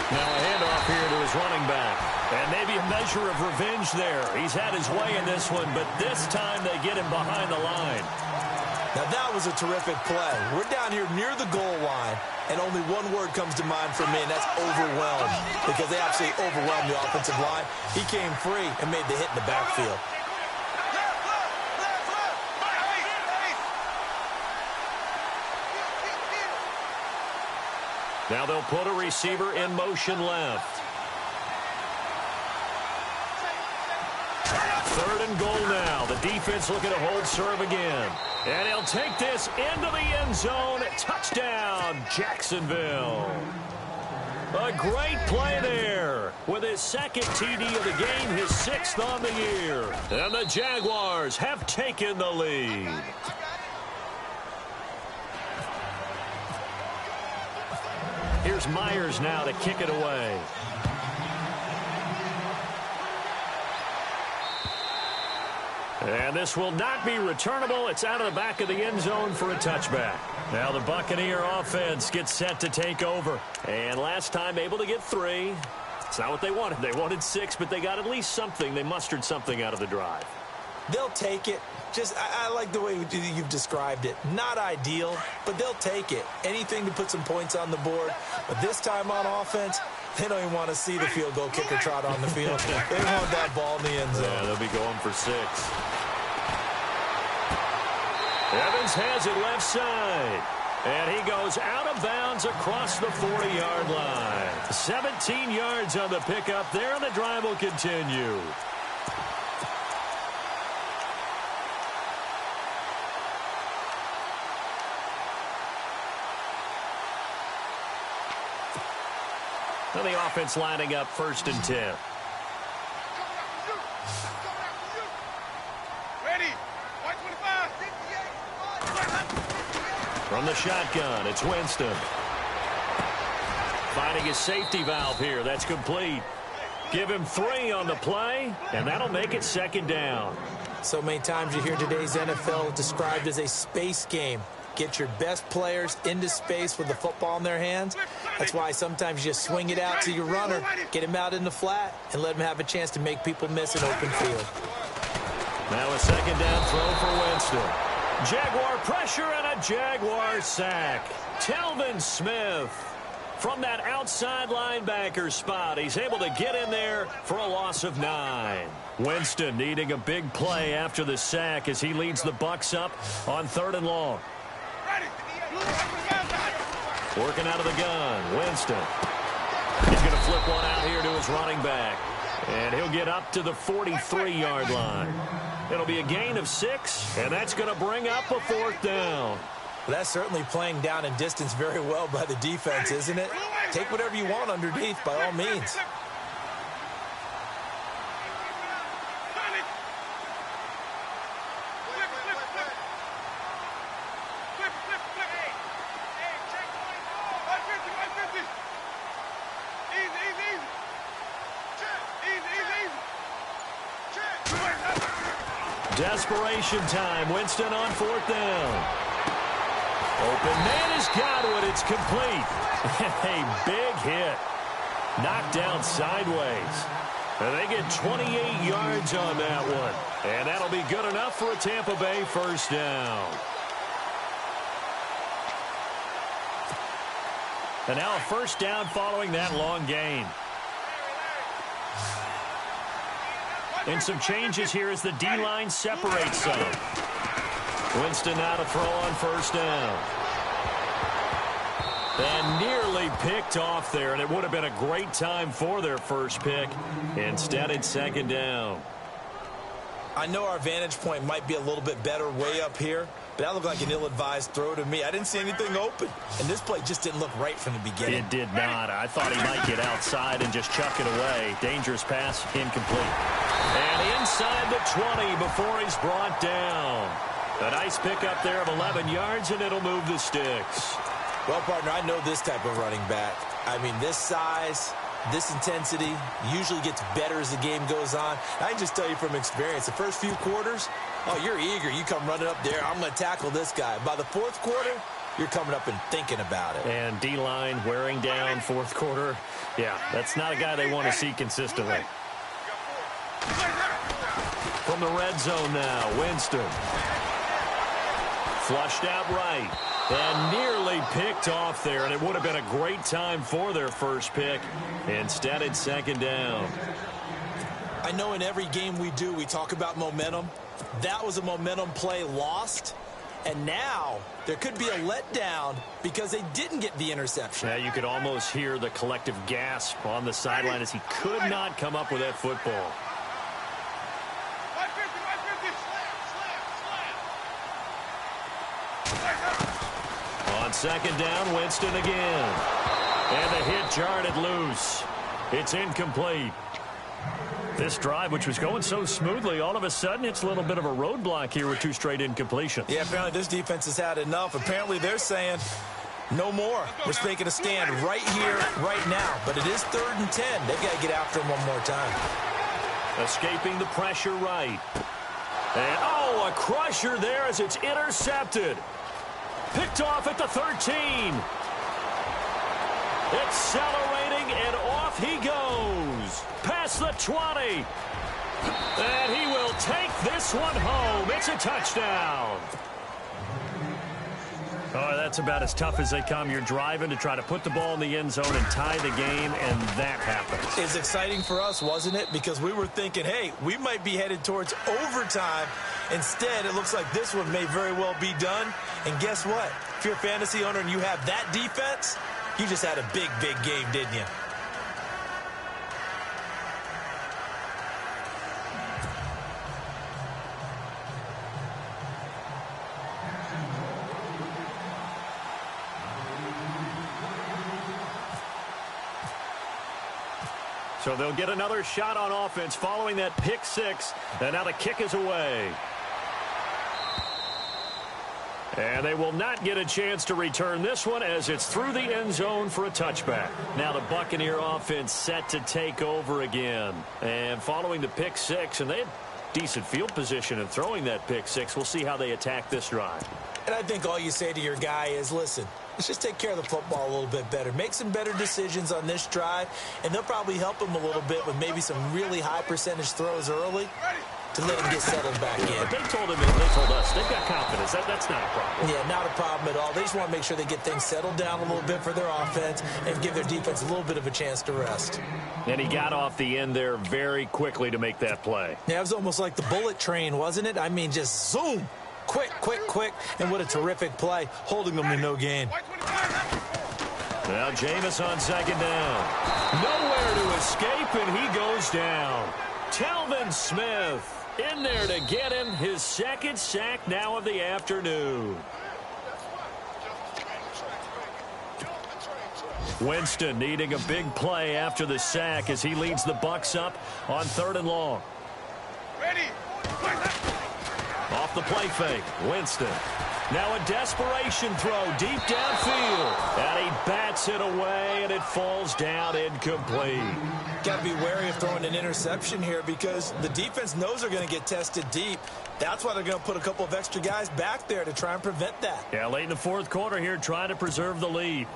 Now a handoff here to his running back. And maybe a measure of revenge there. He's had his way in this one, but this time they get him behind the line. Now that was a terrific play. We're down here near the goal line, and only one word comes to mind for me, and that's overwhelmed, because they absolutely overwhelmed the offensive line. He came free and made the hit in the backfield. Now they'll put a receiver in motion left. Third and goal now. The defense looking to hold serve again. And he'll take this into the end zone. Touchdown, Jacksonville. A great play there with his second TD of the game, his 6th on the year. And the Jaguars have taken the lead. Here's Myers now to kick it away. And this will not be returnable. It's out of the back of the end zone for a touchback. Now the Buccaneer offense gets set to take over. And last time able to get 3. It's not what they wanted. They wanted 6, but they got at least something. They mustered something out of the drive. They'll take it. I like the way you've described it. Not ideal, but they'll take it. Anything to put some points on the board. But this time on offense, they don't even want to see the field goal kicker trot on the field. They want that ball in the end zone. Yeah, they'll be going for 6. Evans has it left side. And he goes out of bounds across the 40-yard line. 17 yards on the pickup there, and the drive will continue. And the offense lining up 1st and 10. From the shotgun, it's Winston. Finding his safety valve here. That's complete. Give him 3 on the play, and that'll make it 2nd down. So many times you hear today's NFL described as a space game. Get your best players into space with the football in their hands. That's why sometimes you just swing it out to your runner, get him out in the flat, and let him have a chance to make people miss an open field. Now a 2nd down throw for Winston. Jaguar pressure and a Jaguar sack. Telvin Smith from that outside linebacker spot. He's able to get in there for a loss of 9. Winston needing a big play after the sack as he leads the Bucs up on 3rd and long. Working out of the gun, Winston. He's going to flip one out here to his running back. And he'll get up to the 43-yard line. It'll be a gain of 6, and that's going to bring up a 4th down. Well, that's certainly playing down and distance very well by the defense, isn't it? Take whatever you want underneath by all means. Desperation time. Winston on 4th down. Open man has got it. It's complete. A big hit. Knocked down sideways. And they get 28 yards on that one. And that'll be good enough for a Tampa Bay first down. And now a first down following that long gain. And some changes here as the D-line separates some. Winston now to throw on first down. And nearly picked off there, and it would have been a great time for their first pick. Instead, it's second down. I know our vantage point might be a little bit better way up here, but that looked like an ill-advised throw to me. I didn't see anything open, and this play just didn't look right from the beginning. It did not. I thought he might get outside and just chuck it away. Dangerous pass, incomplete. And inside the 20 before he's brought down. A nice pickup there of 11 yards, and it'll move the sticks. Well, partner, I know this type of running back. I mean, this size, this intensity usually gets better as the game goes on. I can just tell you from experience, the first few quarters, oh, you're eager. You come running up there, I'm going to tackle this guy. By the fourth quarter, you're coming up and thinking about it. And D-line wearing down fourth quarter. Yeah, that's not a guy they want to see consistently. From the red zone now, Winston. Flushed out right. And nearly picked off there, and it would have been a great time for their first pick. Instead, it's second down. I know in every game we do, we talk about momentum. That was a momentum play lost. And now there could be a letdown because they didn't get the interception. Yeah, you could almost hear the collective gasp on the sideline as he could not come up with that football. On second down, Winston again. And the hit jarred it loose. It's incomplete. This drive, which was going so smoothly, all of a sudden it's a little bit of a roadblock here with 2 straight incompletions. Yeah, apparently this defense has had enough. Apparently they're saying no more. We're making a stand right here, right now. But it is 3rd and 10. They've got to get after him one more time. Escaping the pressure right. And, oh, a crusher there as it's intercepted. Picked off at the 13. Accelerating, and off he goes. Past the 20. And he will take this one home. It's a touchdown. Oh, that's about as tough as they come. You're driving to try to put the ball in the end zone and tie the game, and that happens. It's exciting for us, wasn't it? Because we were thinking, hey, we might be headed towards overtime. Instead, it looks like this one may very well be done. And guess what? If you're a fantasy owner and you have that defense, you just had a big, big game, didn't you? So they'll get another shot on offense following that pick 6. And now the kick is away. And they will not get a chance to return this one as it's through the end zone for a touchback. Now the Buccaneer offense set to take over again. And following the pick 6, and they had decent field position in throwing that pick 6. We'll see how they attack this drive. And I think all you say to your guy is, listen, let's just take care of the football a little bit better. Make some better decisions on this drive, and they'll probably help him a little bit with maybe some really high percentage throws early to let him get settled back in. But they told us they've got confidence. That's not a problem. Yeah, not a problem at all. They just want to make sure they get things settled down a little bit for their offense and give their defense a little bit of a chance to rest. And he got off the end there very quickly to make that play. Yeah, it was almost like the bullet train, wasn't it? I mean, just zoom. Quick, quick, quick. And what a terrific play, holding them to no gain. Now Jameis on second down. Nowhere to escape, and he goes down. Telvin Smith in there to get him his second sack now of the afternoon. Winston needing a big play after the sack as he leads the Bucs up on 3rd and long. Off the play fake, Winston. Now a desperation throw deep downfield. And he bats it away, and it falls down incomplete. Got to be wary of throwing an interception here because the defense knows they're going to get tested deep. That's why they're going to put a couple of extra guys back there to try and prevent that. Yeah, late in the fourth quarter here, trying to preserve the lead.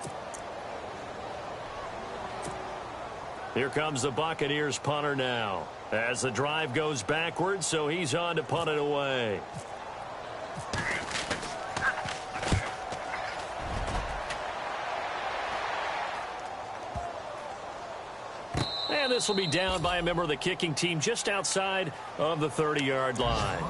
Here comes the Buccaneers punter now as the drive goes backwards, so he's on to punt it away. And this will be down by a member of the kicking team just outside of the 30-yard line.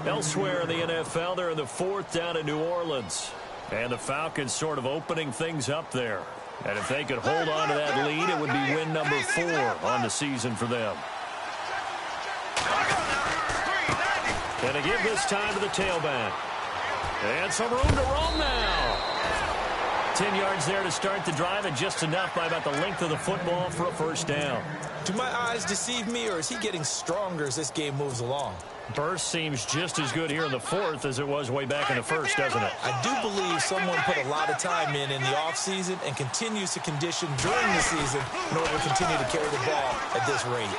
Elsewhere in the NFL, they're in the fourth down in New Orleans. And the Falcons sort of opening things up there. And if they could hold on to that lead, it would be win number 4 on the season for them. And to give this time to the tailback. And some room to roam now. 10 yards there to start the drive, and just enough by about the length of the football for a first down. Do my eyes deceive me, or is he getting stronger as this game moves along? Burst seems just as good here in the fourth as it was way back in the first, doesn't it? I do believe someone put a lot of time in the offseason and continues to condition during the season in order to continue to carry the ball at this rate.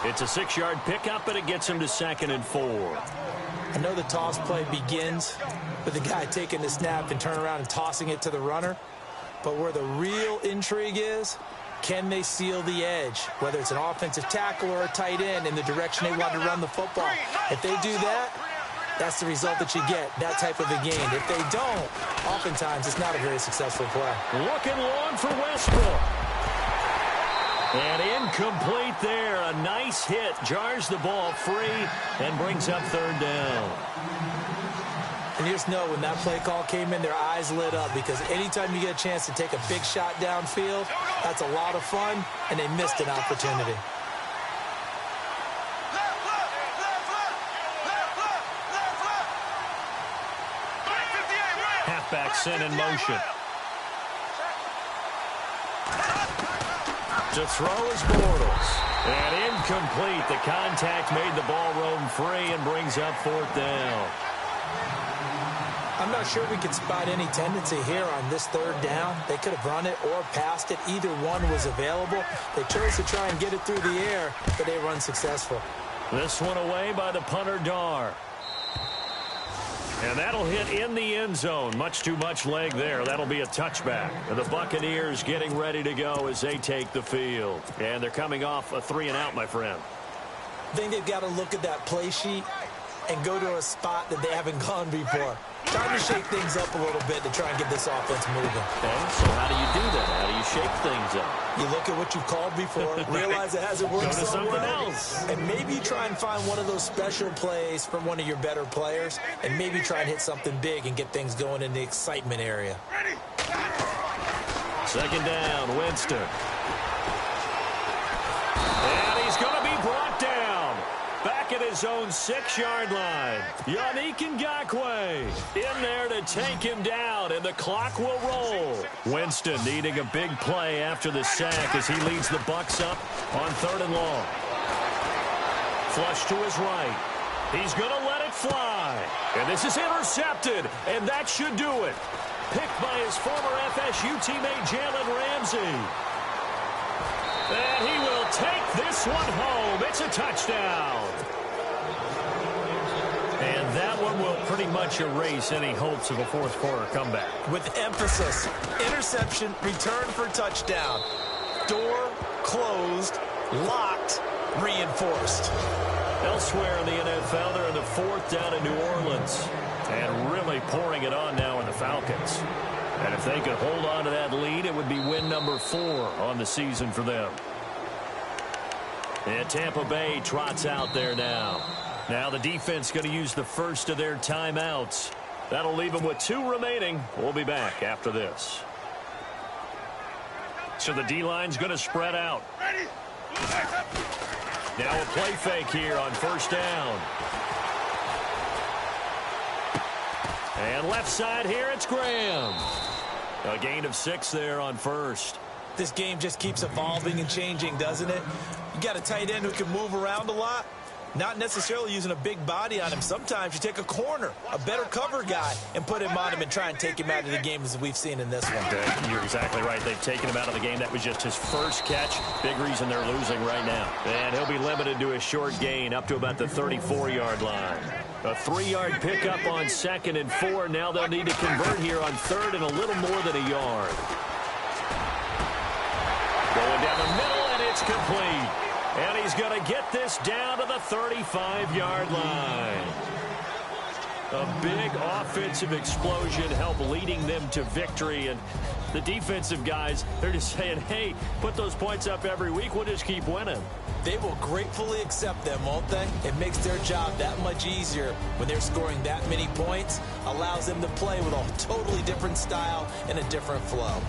It's a 6-yard pickup, and it gets him to 2nd and 4. I know the toss play begins with the guy taking the snap and turning around and tossing it to the runner. But where the real intrigue is, can they seal the edge? Whether it's an offensive tackle or a tight end in the direction they want to run the football. If they do that, that's the result that you get, that type of a game. If they don't, oftentimes it's not a very successful play. Looking long for Westbrook. And incomplete there. A nice hit. Jars the ball free and brings up 3rd down. And you just know when that play call came in, their eyes lit up because anytime you get a chance to take a big shot downfield, that's a lot of fun, and they missed an opportunity. Halfback sent in motion. To throw is Bortles. And incomplete. The contact made the ball roam free and brings up 4th down. I'm not sure we could spot any tendency here on this 3rd down. They could have run it or passed it. Either one was available. They chose to try and get it through the air, but they were unsuccessful. This one away by the punter, Dar. And that'll hit in the end zone. Much too much leg there. That'll be a touchback. And the Buccaneers getting ready to go as they take the field. And they're coming off a 3-and-out, my friend. I think they've got to look at that play sheet and go to a spot that they haven't gone before. Time to shake things up a little bit to try and get this offense moving. Okay, so how do you do that? How do you shake things up? You look at what you've called before, realize it hasn't worked so well, and maybe try and find one of those special plays from one of your better players, and maybe try and hit something big and get things going in the excitement area. 2nd down, Winston. And he's going to be brought down. Back at his own 6-yard line. Yannick Ngakoue in there to take him down, and the clock will roll. Winston needing a big play after the sack as he leads the Bucs up on 3rd and long. Flush to his right. He's going to let it fly. And this is intercepted, and that should do it. Picked by his former FSU teammate Jalen Ramsey. And he will take this one home. It's a touchdown. And that one will pretty much erase any hopes of a fourth quarter comeback. With emphasis, interception, return for touchdown. Door closed, locked, reinforced. Elsewhere in the NFL, they're in the 4th down in New Orleans. And really pouring it on now in the Falcons. And if they could hold on to that lead, it would be win number 4 on the season for them. And Tampa Bay trots out there now. Now the defense going to use the first of their timeouts. That'll leave them with 2 remaining. We'll be back after this. So the D-line's going to spread out. Now a play fake here on 1st down. And left side here, it's Graham. A gain of 6 there on 1st. This game just keeps evolving and changing, doesn't it? You got a tight end who can move around a lot. Not necessarily using a big body on him. Sometimes you take a corner, a better cover guy, and put him on him and try and take him out of the game as we've seen in this one. You're exactly right. They've taken him out of the game. That was just his first catch. Big reason they're losing right now. And he'll be limited to a short gain up to about the 34-yard line. A 3-yard pickup on 2nd and 4. Now they'll need to convert here on 3rd and a little more than a yard. Going down the middle, and it's complete. And he's going to get this down to the 35-yard line. A big offensive explosion helped leading them to victory. And the defensive guys, they're just saying, hey, put those points up every week. We'll just keep winning. They will gratefully accept them, won't they? It makes their job that much easier when they're scoring that many points. Allows them to play with a totally different style and a different flow.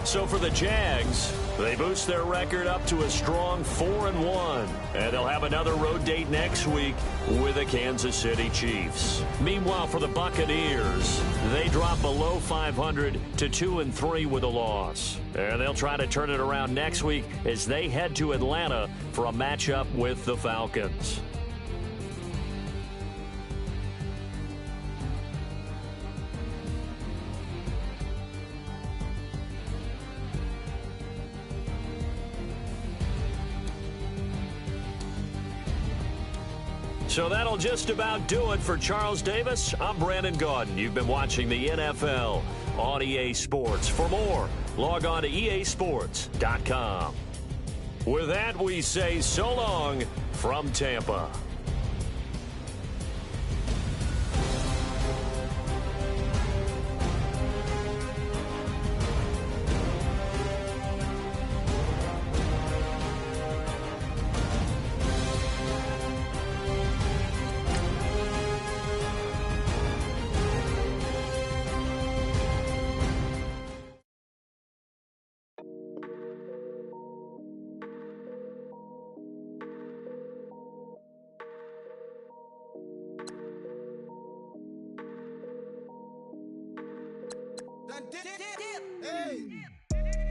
So for the Jags, they boost their record up to a strong 4-1. And they'll have another road date next week with the Kansas City Chiefs. Meanwhile, for the Buccaneers, they drop below 500 to 2-3 with a loss. And they'll try to turn it around next week as they head to Atlanta for a matchup with the Falcons. So that'll just about do it for Charles Davis. I'm Brandon Gaudin. You've been watching the NFL on EA Sports. For more, log on to easports.com. With that, we say so long from Tampa.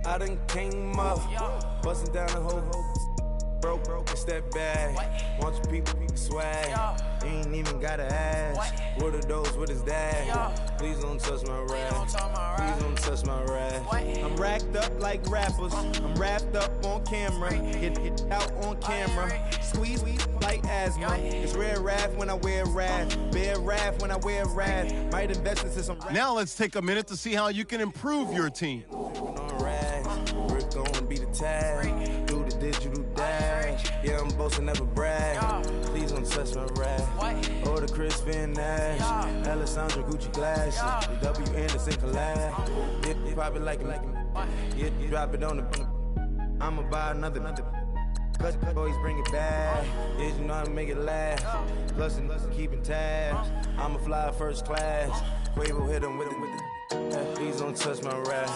I done came up, busting down the whole broke, it's that bag. Want your people swag, ain't even gotta ask. What are those, what is that? Please don't touch my rap, please don't touch my rap. I'm racked up like rappers, I'm wrapped up on camera, hit out on camera, squeeze like asthma. It's rare wrath when I wear wrath, bare wrath when I wear wrath. Might invest into some rap. Now let's take a minute to see how you can improve your team. We're gonna be the tag, do the digital dash. Yeah, I'm boasting, never brag. Please don't touch my rap. Or the Chris Finn Nash, Alessandra Gucci glasses, the W Anderson collab. Yeah, pop it like it. Yeah, drop it on the. I'ma buy another. Cause boys bring it back. Yeah, you know how to make it last. Plus and keeping tabs. I'ma fly first class. Quavo hit him with it. Please don't touch my rap.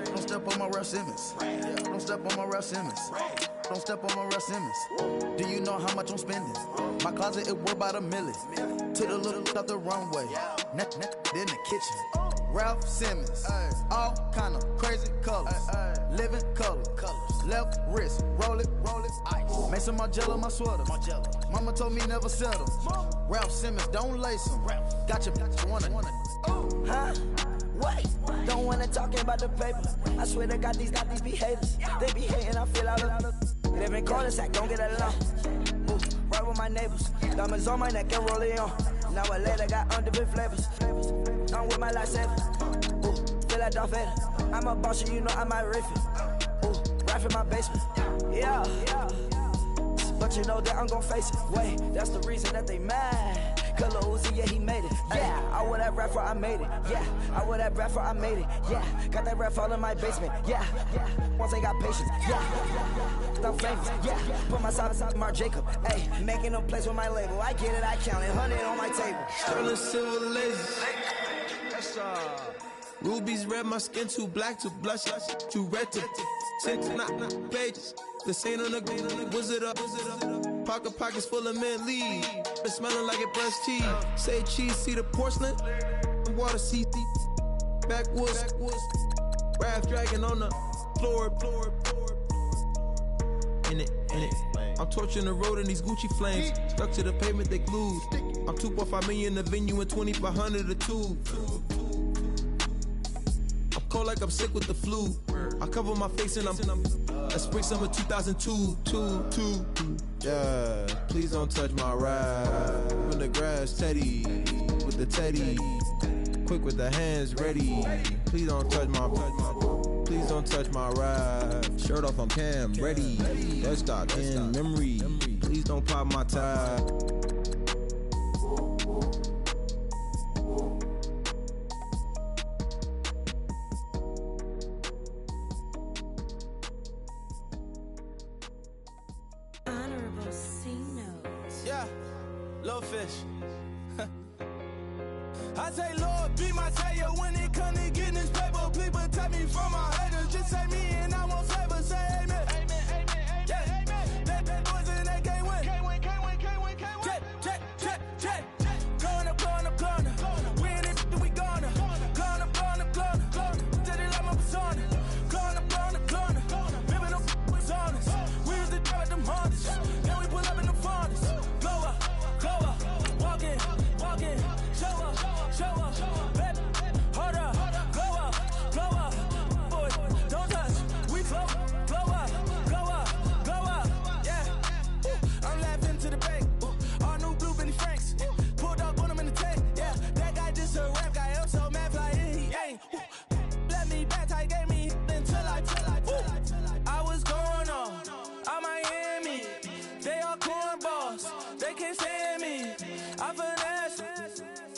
Don't step on my Ralph Simmons. Don't step on my Ralph Simmons. Don't step on my Ralph Simmons. Do you know how much I'm spending? My closet is worth about $1 million. Took the little up the runway. In the kitchen. Ralph Simmons. All kind of crazy colors. Living color. Left wrist. Roll it. Ice. Make some Margiela my sweater. Mama told me never settle. Ralph Simmons, don't lace him. Got your wanna. Huh? Wait, don't wanna talk about the paper. I swear to God, these be haters. They be hating, I feel out of. Live in cul-de-sac, don't get along. Ooh, right with my neighbors. Diamonds on my neck and roll it on. Now I later got underbit flavors. I'm with my lifesaver. Ooh, feel like Darth Vader. I'm a boss, you know I might riff it. Ooh, right in my basement. Yeah. But you know that I'm gon' face it. Wait, that's the reason that they mad. Color Uzi, yeah, he made it. Yeah, I wear that rapper, I made it. Yeah, I wear that rapper, I made it. Yeah, got that rap all in my basement. Yeah, once I got patience. Yeah, I'm famous. Yeah, put myself inside Marc Jacob. Hey, making a place with my label. I get it, I count it. 100 on my table. Sterling silver lasers. Rubies red, my skin too black to blush. Too red to 6 pages. This ain't on the wizard up. Pockets full of mint lead. It's smelling like it brushed tea. Say cheese, see the porcelain. Water, see backwoods. Raps dragging on the floor. In it. I'm torching the road in these Gucci flames. Stuck to the pavement, they glued. I'm 2.5 million in the venue and 2,500 a tube. I'm cold like I'm sick with the flu. I cover my face and I'm spring summer 2002. Yeah, please don't touch my ride. From the grass, Teddy, with the Teddy. Quick with the hands ready. Please don't touch my ride. Shirt off on cam, ready. Desktop in memory. Please don't pop my tire. Honorable C notes. Yeah, little fish. I say, Lord, be my savior when it comes to getting this paper. Please protect me from my haters. Just say me and I won't save her. Say amen. Yeah. That boys and they can't win. Check. Going up. We in it, we gonna. Going up. Did it like my persona. Going up. Living up was honest. We was the drive them hardest. Then we pull up in the furnace. Glow up. Walking. Show up, baby, hold up, glow up, boy, don't touch, we flow up, yeah, I'm laughing to the bank, all new blue Benny Franks, pulled up on him in the tank, yeah, that guy just a rap guy, I'm so mad fly in, he ain't, let me back, tight gave me until I was going on, I'm Miami, they all cornballs, they can't stand me, I finesse,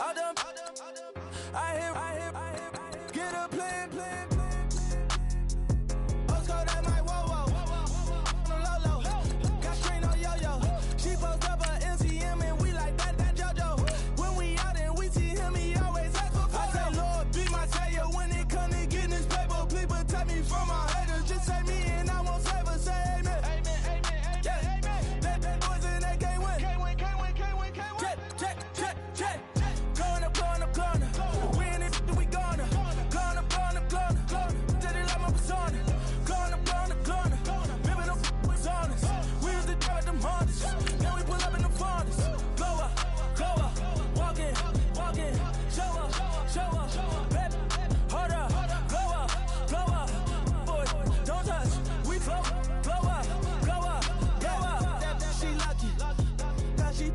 all them. I hear, get a plan. Let's go that my whoa. No low. Got strain on yo-yo. She post up her MCM and we like that JoJo. When we out and we see him, he always ask for photo. I say, Lord, be my savior when it come to getting this paper. Please protect me from my haters. Just say me and I won't save her. Say amen. Yeah. That boys and they can't win. Check. Going up. We in it, we gonna. Gonna. Did it like my persona. Gonna. Living up was honest. We was the drive them hardest. Then we pull up in the furnace. Glow up. Walking. Show up. Baby, hold up. Glow up. Boy, don't touch. We flow. Glow up. She lucky. Cause she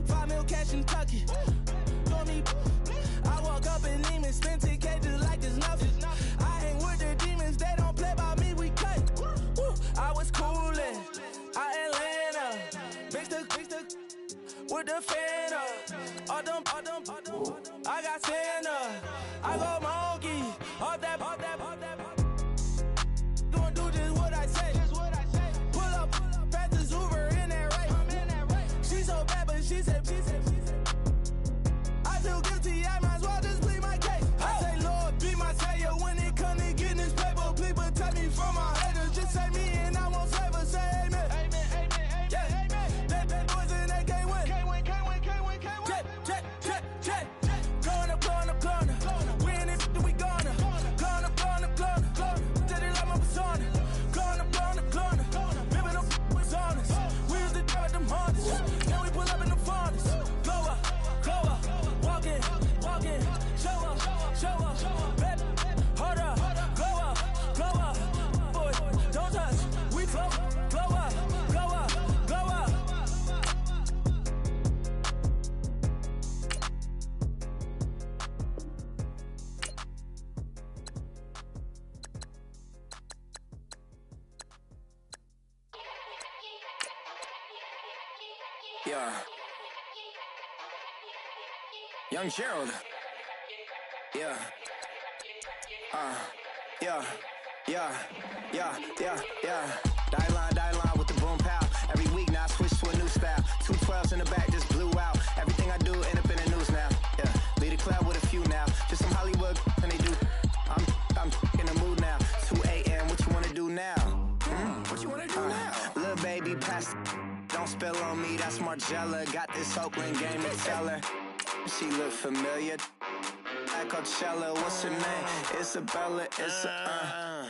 5 mil cash in Kentucky. I walk up in demons, spend 10K just like it's nothing. I hang with the demons, they don't play by me, we cut. I was coolin', Atlanta, mixed with the Fanta. All them, I got Santa, I go monkey, all that. Gonna do just what I say. Pull up, fast as Uber in that race. She so bad, but she said. I feel guilty, I might as well just plead my case. I say, Lord, be my savior when it come to getting this paper. Please protect me from my haters. Just say me and I won't save her. Say amen. Yeah. That boys and they can't win. Check. Going up. We in it, we gonna. Gonna. Did it like my persona. Gonna. Living up was honest. We was the drive them hardest. Then we pull up in the furnace. Glow up. Walking. Show up. Baby, hold up. Glow up. Boy, don't touch. We flow. Glow up. Yeah. Young Gerald. Yeah. Die line with the boom pow. Every week now I switch to a new style. 212s in the back just blew out. Everything I do end up in the news now. Yeah. Lead a club with a few now. Just some Hollywood and they do. I'm in the mood now. 2 a.m. What you wanna do now? What you wanna do now? Little baby pass. Don't spill on me. That's Margella. Got this Oakland game to tell her. She look familiar. like Coachella. What's her name? Isabella.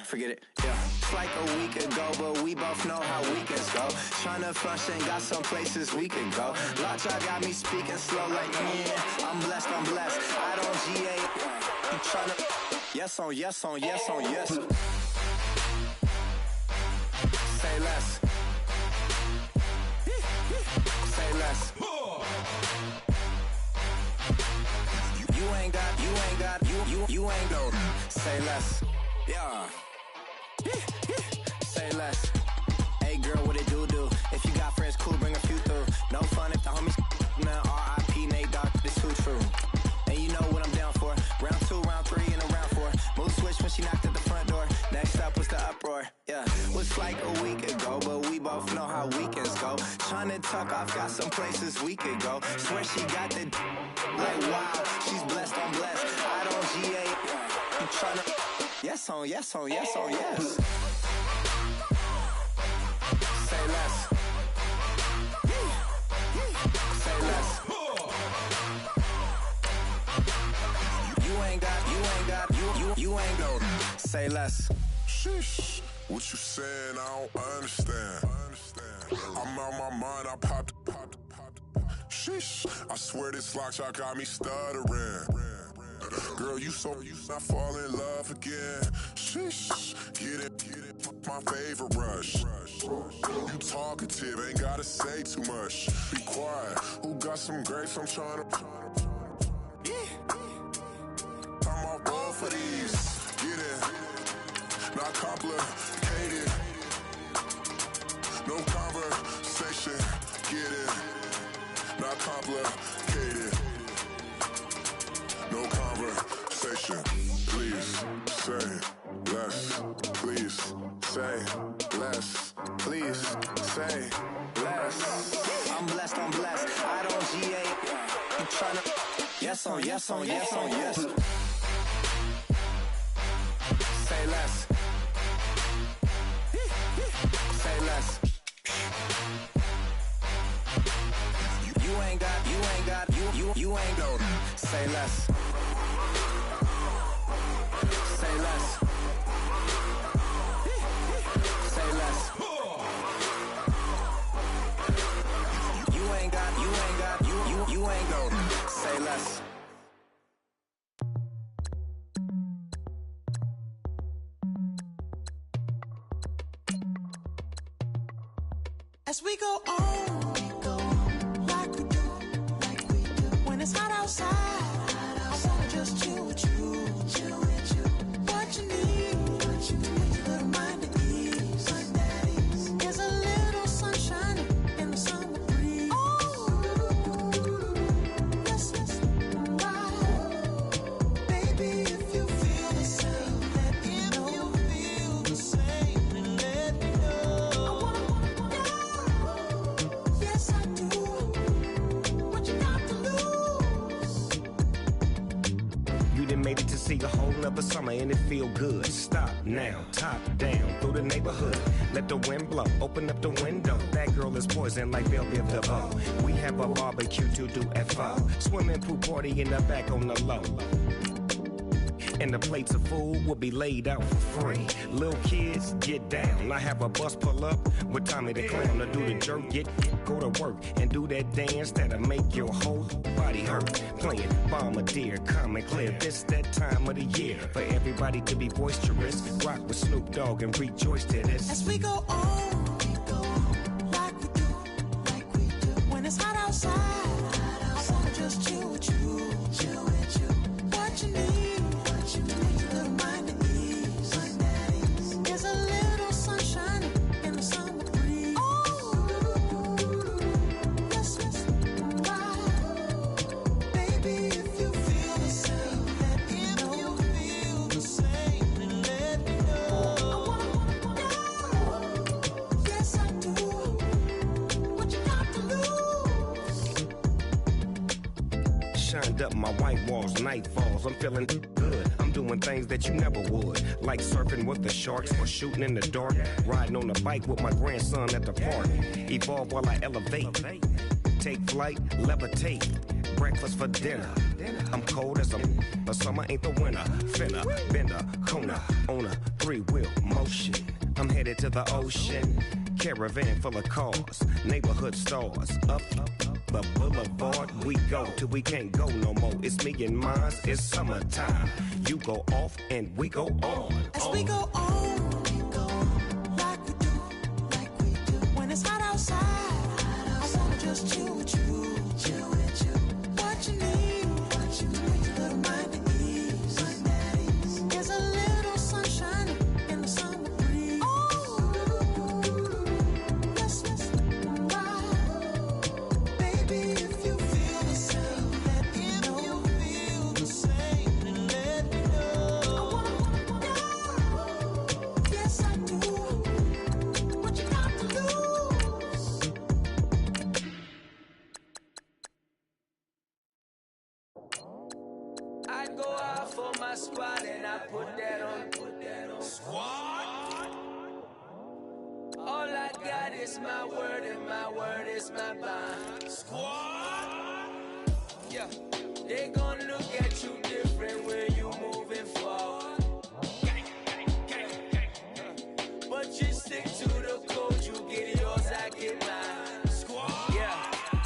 Forget it. Yeah. It's like a week ago, but we both know how weekends go. Tryna function, got some places we could go. Lockjaw got me speaking slow like, yeah, I'm blessed. I don't GA. You tryna, yes on yes. Say less. Say less. You ain't got, you ain't go. Say less. Yeah. Say less. Hey girl, what it do? If you got friends, cool, bring a few through. No fun if the homies, man. R.I.P. Nate Dogg, this too true. And you know what I'm down for. Round 2, round 3, and a round 4. Mood switch when she knocked at the front door. Next up was the uproar. Yeah, was like a week ago, but we both know how weekends go. Tryna tuck off, got some places we could go. Swear she got the like wow, she's blessed, I'm blessed. I don't GA. You tryna yes on yes. Say less. Say less. You ain't go. Say less. Sheesh, what you saying? I don't understand. I'm out my mind. I popped. Sheesh, I swear this lockjaw got me stuttering. Girl, you not fall in love again. Sheesh, get it, my favorite rush. You talkative, ain't gotta say too much. Be quiet, who got some grapes? I'm tryna. I'm off both of these. Get it, not complicated. No conversation, get it, not complicated. No conversation, please say less. Please say less. Please say less. I'm blessed. I don't GA. You tryna yes on yes. Say less. Say less. You ain't got, you ain't go. Say less. Say less. Say less. You ain't got, you ain't go. Say less. As we go on, like we do. When it's hot outside, I wanna just chill with you. What you need, little mind at ease. There's a little sunshine in the summer breeze. Yes, right. Baby, if you feel the same, let me know. Yes, I do. What you got to lose? You done made it to see a whole nother summer and it feel good. Stop now, top down through the neighborhood. Let the wind blow, open up the window. That girl is poison like Belleville DeVoe. We have a barbecue to do at 5. Swimming pool party in the back on the low. And the plates of food will be laid out for free. Little kids, get down. I have a bus pull up with Tommy the Clown to do the jerk, go to work and do that dance that'll make your whole body hurt. Playing Bombardier, Common Clear. This that time of the year for everybody to be boisterous. Rock with Snoop Dogg and rejoice to this. As we go on, like we do. When it's hot outside, I wanna just chill with you. What you need, little mind at ease. There's a little sunshine in the summer breeze. Yes, right. Baby, if you feel the same, let me know. Yes, I do. What you got to lose? Shined up my white walls, night falls. I'm feeling good. I'm doing things that you never would. Like surfing with the sharks or shooting in the dark. Riding on a bike with my grandson at the park. Evolve while I elevate. Take flight, levitate. Breakfast for dinner. I'm cold as a summer ain't the winter. Finna, bender, Kona, on a 3-wheel motion. I'm headed to the ocean. Caravan full of cars, neighborhood stars. Up the boulevard we go till we can't go no more. It's me and mine, it's summertime. You go off and we go on. As we go on, like we do. When it's hot outside, I wanna just chill with you. What you need, a little mind at ease. There's a little sunshine in the summer breeze. Let's ride. Baby, if you feel the same, let me know. If you feel the same, then let me know. I wanna go. Yes, I do. What you got to lose? I go out for my squad and I put that on. Squad. All I got is my word and my word is my bond. Squad. Yeah, they gon' look at you different when you moving forward. But you stick to the code, you get yours, I get mine. Squad. Yeah,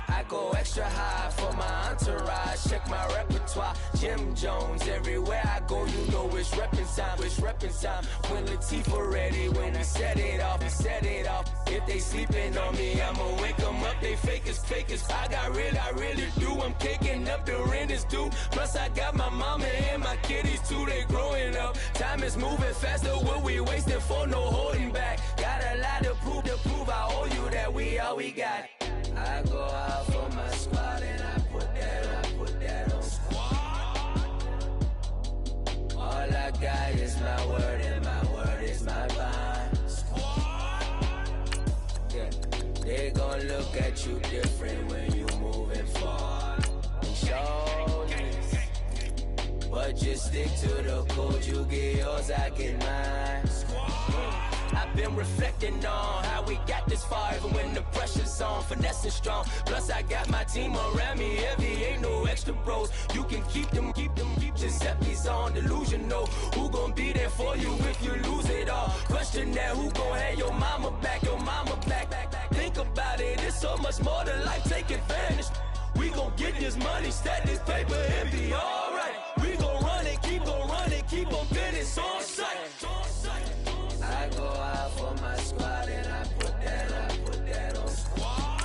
I go extra high for my entourage. Check my repertoire, Jim Jones. Everywhere I go, you know it's reppin' time. When Latifah ready, when we set it off. If they sleeping on me, I'ma wake them up. They fakers. I really do. I'm kicking up, the rent is due. Plus I got my mama and my kiddies too. They growing up. Time is moving faster. What we wasting for? No holding back. Got a lot to prove. I owe you that we all we got. I go out for my squad and I put that on. Squad. All I got is my word and my word is my bond. Squad. Yeah, they gon' look at you different when you moving forward. Shoulders, but just stick to the code. You get yours, I get mine. I've been reflecting on how we got this far, even when the pressure's on, finessing strong. Plus I got my team around me heavy, ain't no extra bros. You can keep them. Giuseppe's on delusional. Who gon' be there for you if you lose it all? Question that, who gon' have your mama back? Think about it, it's so much more to life, take advantage. We gon' get this money, stack this paper and be alright. We gon' run it, keep on finish on sight. I go out for my squad and I put that on. Squad.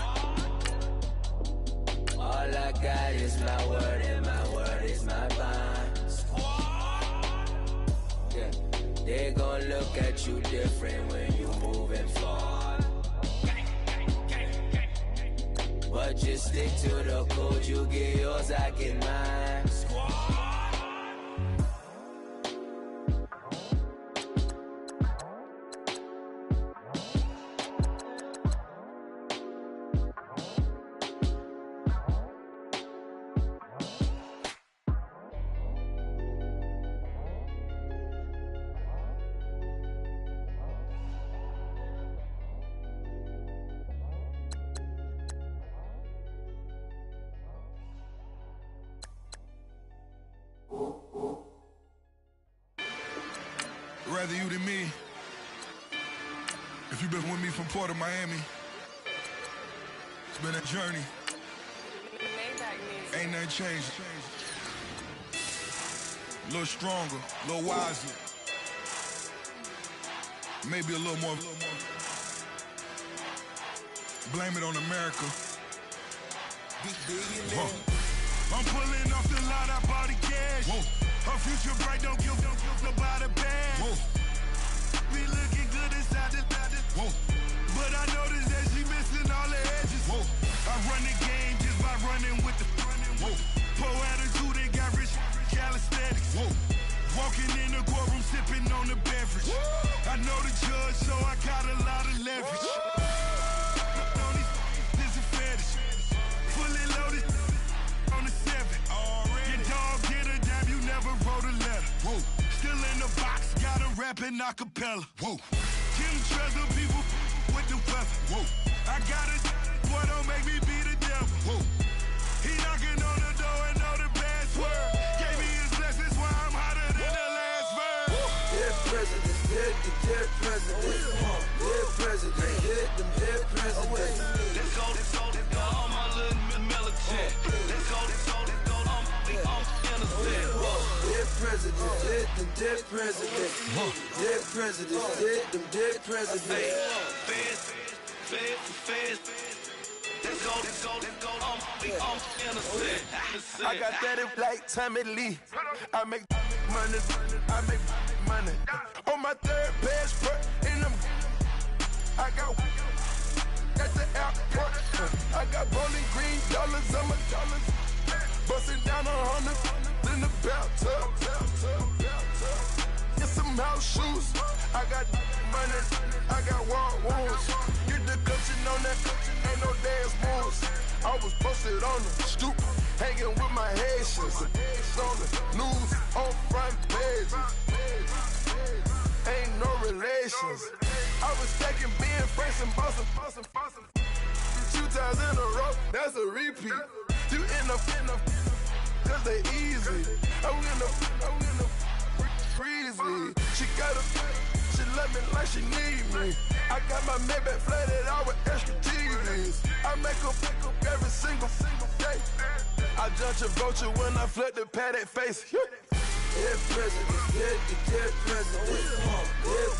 All I got is my word and my word is my bond. Squad. Yeah, they gon' look at you different when you moving forward. But just stick to the code, you get yours, I get mine. Squad. Rather you than me. If you've been with me from Port of Miami, it's been a journey. Ain't nothing changed. A little stronger, a little wiser. Maybe a little more. Blame it on America. I'm pulling off the lot, I bought the cash. Whoa. Her future bright, don't give nobody bad. Whoa. Be looking good inside the whoa. But I noticed that she missing all the edges. Whoa. I run the game just by running with the whoa. Poor attitude, they got rich calisthenics. Whoa. Walking in the courtroom, sipping on the beverage. Whoa. I know the judge, so I got a lot of leverage. On these, this is a fetish. Fully loaded on the 7. Your dog get a dime, you never wrote a letter. Whoa. Still in the box, got him rapping acapella. Whoa. Kim treasure people with the weapon. Whoa. I got it, boy, don't make me be the devil. Whoa. He knocking on the door and know the password. president, dead president. Let's go, all my little militant. Let's go, we innocent. Dead president, dead president. Dead president, dead president. Feds. Let's go, we innocent. I got that like Tommy Lee. I make money. On my third passport, in them, I got at the airport. I got Bowling Green dollars on my dollars. Busting down 100 in the bathtub. Get some house shoes. I got money. I got war wounds. You the coaching on that, ain't no dance moves. I was posted on the stoop, hanging with my Haitians. On the news, on front pages. Ain't no relations. I was stacking being fresh and bustin'. 2 times in a row, that's a repeat. You end up, cause they easy. I'm in the freezy. She love me like she need me. I got my Maybach flooded out with extra TVs. I make up every single day. I judge a vulture when I flood the paddock face. Dead president, dead president. Dead